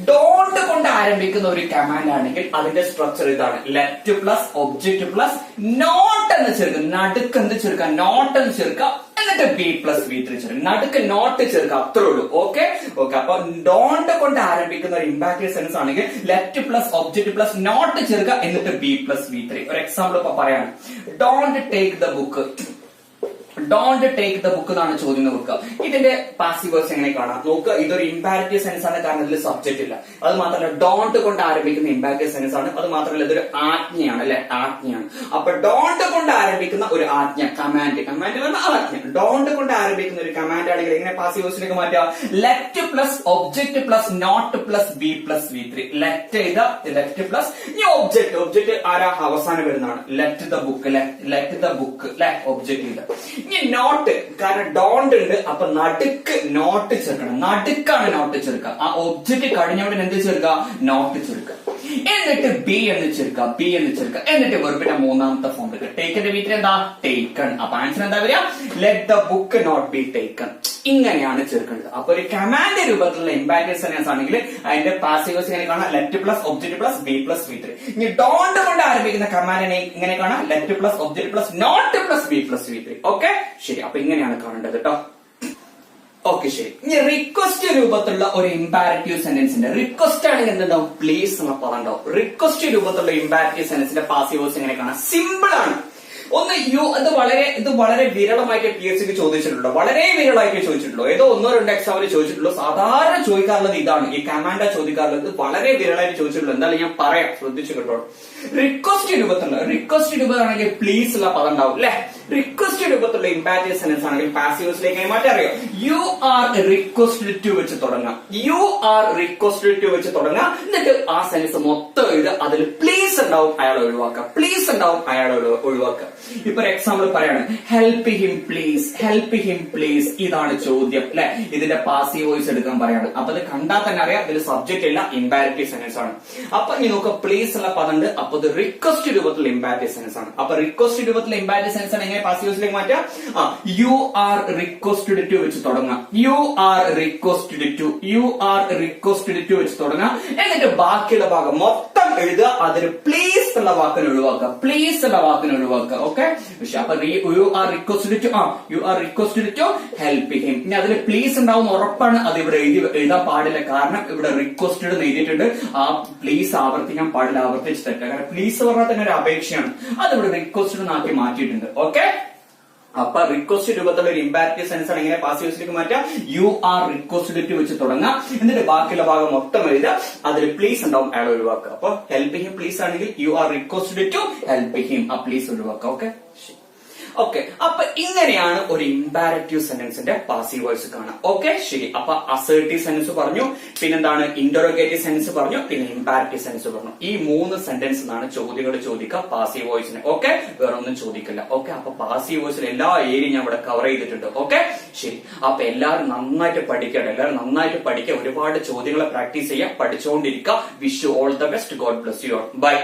ഡോണ്ട് കൊണ്ട് ആരംഭിക്കുന്ന ഒരു കമാൻഡ് ആണെങ്കിൽ അതിന്റെ സ്ട്രക്ചർ ഇതാണ്. Let plus object plus not എന്ന് ചേർക്കുക. നടുക്ക് എന്ത് ചേർക്കുക? നോട്ട് എന്ന് ചേർക്കുക. എന്നിട്ട് ബി പ്ലസ് V3 ചേർക്കുക. നടുക്ക് നോട്ട് ചേർക്കുക. അത്രേ ഉള്ളൂ. Okay okay. അപ്പൊ ഡോണ്ട് കൊണ്ട് ആരംഭിക്കുന്ന ഒരു ഇംപാക്റ്റീവ് സെൻസ് ആണെങ്കിൽ let plus object plus not ചേർക്കുക. എന്നിട്ട് ബി പ്ലസ് V3. ഒരു എക്സാമ്പിൾ ഇപ്പൊ പറയാണ്. Don't take the book. Don't take the book എന്നാണ് ചോദ്യം നോക്കുക. ഇതിന്റെ പാസീവ് വോയിസ് എങ്ങനെ കാണാം നോക്കുക. ഇതൊരു ഇംപാരറ്റീവ് സെൻസ് ആണ്, കാരണം ഇതിൽ സബ്ജക്റ്റ് ഇല്ല. അത് മാത്രമല്ല ഡോണ്ട് കൊണ്ട് ആരംഭിക്കുന്ന ഇംപാരറ്റീവ് സെൻസ് ആണ്. അത് മാത്രമല്ല ഇതൊരു ആജ്ഞയാണ് അല്ലെ, ആജ്ഞയാണ്. അപ്പൊ ഡോണ്ട് കൊണ്ട് ആരംഭിക്കുന്ന ഒരു ആജ്ഞ, കമാൻഡ്, കമാൻഡ് പറഞ്ഞ ആജ്ഞ. ഡോണ്ട് കൊണ്ട് ആരംഭിക്കുന്ന ഒരു കമാൻഡ് ആണെങ്കിൽ എങ്ങനെ പാസീവ് വോയിസിലേക്ക് മാറ്റുക? Let plus object plus not plus be plus V3. Let ചെയ്ത ലെറ്റ് പ്ലസ് ഈ ഒബ്ജക്ട്, ഒബ്ജക്ട് ആരാ? അവസാനം വരുന്നതാണ്. ലെറ്റ് ദ ബുക്ക് അല്ലെ, ലെറ്റ് ദ ബുക്ക് അല്ലെ, ഒബ്ജക്ട് ചെയ്ത. ഇനി നോട്ട്, കാരണം ഡോണ്ട് ഉണ്ട്, അപ്പൊ നടുക്ക് നോട്ട് ചേർക്കണം. നടുക്കാണ് നോട്ട് ചേർക്കുക. ആ ഒബ്ജക്ട് കഴിഞ്ഞോടെ എന്ത് ചേർക്കുക? നോട്ട് ചേർക്കുക. എന്നിട്ട് ബി എന്ന് ചേർക്കുക, ബി എന്ന് ചേർക്കുക. എന്നിട്ട് വെർബിന്റെ മൂന്നാമത്തെ ഫോം എടുക്കുക. ടേക്കിന്റെ V3 എന്താ? ടേക്കൺ. അപ്പൊ ആൻസർ എന്താ വരിക? Let the book not be taken. ഇങ്ങനെയാണ് ചേർക്കേണ്ടത്. അപ്പൊ ഒരു കമാൻഡ് രൂപത്തിലുള്ള ഇംപാക്റ്റീവ് സെന്റൻസ് ആണെങ്കിൽ അതിന്റെ പാസീവ് വോയിസ് എങ്ങനെ കാണാം? Let plus object plus be plus V3. ഇനി ഡോണ്ട് കൊണ്ട് ആരംഭിക്കുന്ന കമാൻഡിനെ ഇങ്ങനെ കാണാം? Let plus object plus not plus be plus V3. Okay ശരി. അപ്പൊ ഇങ്ങനെയാണ് കാണേണ്ടത് കേട്ടോ. ഓക്കെ ശരി. ഇനി റിക്വസ്റ്റ് രൂപത്തിലുള്ള ഒരു ഇംപാരറ്റീവ് സെന്റൻസിന്റെ റിക്വസ്റ്റ് ആണെങ്കിൽ എന്തുണ്ടാവും? പ്ലീസ് എന്ന പദം ഉണ്ടാവും. റിക്വസ്റ്റ് രൂപത്തിലുള്ള ഇംപാരറ്റീവ് സെന്റൻസിന്റെ പാസീവ് വോയിസ് എങ്ങനെ കാണാം? സിമ്പിൾ ആണ്. ഒന്ന് ഇത് വളരെ വിരളമായിട്ട് PSC ചോദിച്ചിട്ടുള്ളൂ. വളരെ വിരളമായിട്ട് ചോദിച്ചിട്ടുള്ളൂ. ഏതോ ഒന്നോ രണ്ടോ എക്സാമിൽ ചോദിച്ചിട്ടുള്ളൂ. സാധാരണ ചോദിക്കാറുള്ളത് ഇതാണ്. ഈ കമാൻഡാ ചോദിക്കാറുള്ളത്. വളരെ വിരളമായിട്ട് ചോദിച്ചിട്ടുള്ളൂ. എന്തായാലും ഞാൻ പറയാം, ശ്രദ്ധിച്ചു കേട്ടോ. റിക്വസ്റ്റ് രൂപത്തിലാണെങ്കിൽ പ്ലീസ് ഉള്ള പദം ഉണ്ടാവും അല്ലെ. റിക്വസ്റ്റ് രൂപത്തിലുള്ള ഇംപാരറ്റീവ് സെന്റൻസ് ആണെങ്കിൽ പാസീവ് വോയിസിലേക്ക് മാറ്റി അറിയാം. യു ആർ റിക്വസ്റ്റഡ് ടു വെച്ച് തുടങ്ങാം. യു ആർ റിക്വസ്റ്റഡ് ടു വെച്ച് തുടങ്ങാം. എന്നിട്ട് ആ സെന്റൻസ് മൊത്തം എഴുതുക. അതിൽ പ്ലീസ് ഉണ്ടാവും, അയാൾ ഒഴിവാക്കുക. പ്ലീസ് ഉണ്ടാവും, അയാൾ ഒഴിവാക്കുക. ഇപ്പൊ ഒരു എക്സാമ്പിൾ പറയാണ്. Help him please, help him please. ഇതാണ് ചോദ്യം അല്ലെ. ഇതിന്റെ പാസീവ് വോയിസ് എടുക്കാൻ പറയാണ്. അപ്പൊ ഇത് കണ്ടാൽ തന്നെ അറിയാം ഇതിൽ സബ്ജക്റ്റ് ഇല്ല, ഇംപാരറ്റീവ് സെന്റൻസ് ആണ്. അപ്പൊ ഇനി നോക്കുക, പ്ലീസ് ഉള്ള പദം ഉണ്ട്. അപ്പൊ ഇത് റിക്വസ്റ്റ് രൂപത്തിലുള്ള ഇംപാരറ്റീവ് സെന്റൻസ് ആണ്. അപ്പൊ റിക്വസ്റ്റ് രൂപത്തിലുള്ള ഇംപാരറ്റീവ് സെന്റൻസ് ആണ് എങ്ങനെ പാസീവ് വോയിസിലേക്ക് മാറ്റാം? യു ആർ റിക്വസ്റ്റഡ് ടു വെച്ച് തുടങ്ങാം. You are requested to, you are requested to വെച്ച് തുടങ്ങാം. എന്നിട്ട് ബാക്കിയുള്ള ഭാഗം മൊത്തം എഴുതുക. അതിൽ പ്ലീസ് ഉള്ള വാക്കിന് ഒഴിവാക്കുക. പ്ലീസ് ഉള്ള വാക്കിന് ഒഴിവാക്കുക. ഓക്കെ. പക്ഷെ അപ്പൊ you are requested to, you are requested to help him. ഇനി അതിൽ പ്ലീസ് ഉണ്ടാവും ഉറപ്പാണ്. അത് ഇവിടെ എഴുതാൻ പാടില്ല. കാരണം ഇവിടെ റിക്വസ്റ്റഡ് എഴുതിയിട്ടുണ്ട്. ആ പ്ലീസ് ആവർത്തിക്കാൻ പാടില്ല, ആവർത്തിച്ച് തെറ്റാം. കാരണം പ്ലീസ് പറഞ്ഞാൽ തന്നെ ഒരു അപേക്ഷയാണ്. അത് ഇവിടെ റിക്വസ്റ്റഡ് ആക്കി മാറ്റിയിട്ടുണ്ട്. ഓക്കെ. അപ്പൊ റിക്വസ്റ്റ് രൂപത്തിലുള്ള ഒരു ഇംപാരറ്റീവ് സെൻസ് ആണ് എങ്ങനെ പാസീവ് വോയിസിലേക്ക് മാറ്റാം? യു ആർ റിക്വസ്റ്റഡ് ടു വെച്ച് തുടങ്ങാം. എന്നിട്ട് ബാക്കിയുള്ള ഭാഗം മൊത്തം എഴുതുക. അതിൽ പ്ലീസ് ഉണ്ടാവും, അയാൾ ഒഴിവാക്കുക. അപ്പൊ ഹെൽപ്പ് ഹിം പ്ലീസ് ആണെങ്കിൽ you are requested to help him. ആ പ്ലീസ് ഒഴിവാക്കുക. ഓക്കെ. ഓക്കെ. അപ്പൊ ഇങ്ങനെയാണ് ഒരു ഇംപാരറ്റീവ് സെന്റൻസിന്റെ പാസീവ് വോയിസ് കാണാം. ഓക്കെ ശരി. അപ്പൊ അസേർട്ടീവ് സെന്റൻസ് പറഞ്ഞു, പിന്നെന്താണ് ഇന്ററോഗേറ്റീവ് സെന്റൻസ് പറഞ്ഞു, പിന്നെ ഇംപാരറ്റീവ് സെന്റൻസ് പറഞ്ഞു. ഈ 3 സെന്റൻസ് എന്നാണ് ചോദ്യങ്ങൾ ചോദിക്കുക പാസീവ് വോയിസിന്. ഓക്കെ. വേറെ ഒന്നും ചോദിക്കില്ല. ഓക്കെ. അപ്പൊ പാസീവ് വോയിസിൽ എല്ലാ ഏരിയയും ഞാൻ ഇവിടെ കവർ ചെയ്തിട്ടുണ്ട്. ഓക്കെ ശരി. അപ്പൊ എല്ലാവരും നന്നായിട്ട് പഠിക്കട്ടെ. എല്ലാവരും നന്നായിട്ട് പഠിക്കുക. ഒരുപാട് ചോദ്യങ്ങളെ പ്രാക്ടീസ് ചെയ്യുക, പഠിച്ചുകൊണ്ടിരിക്കുക. Wish you all the best. God bless you all. By.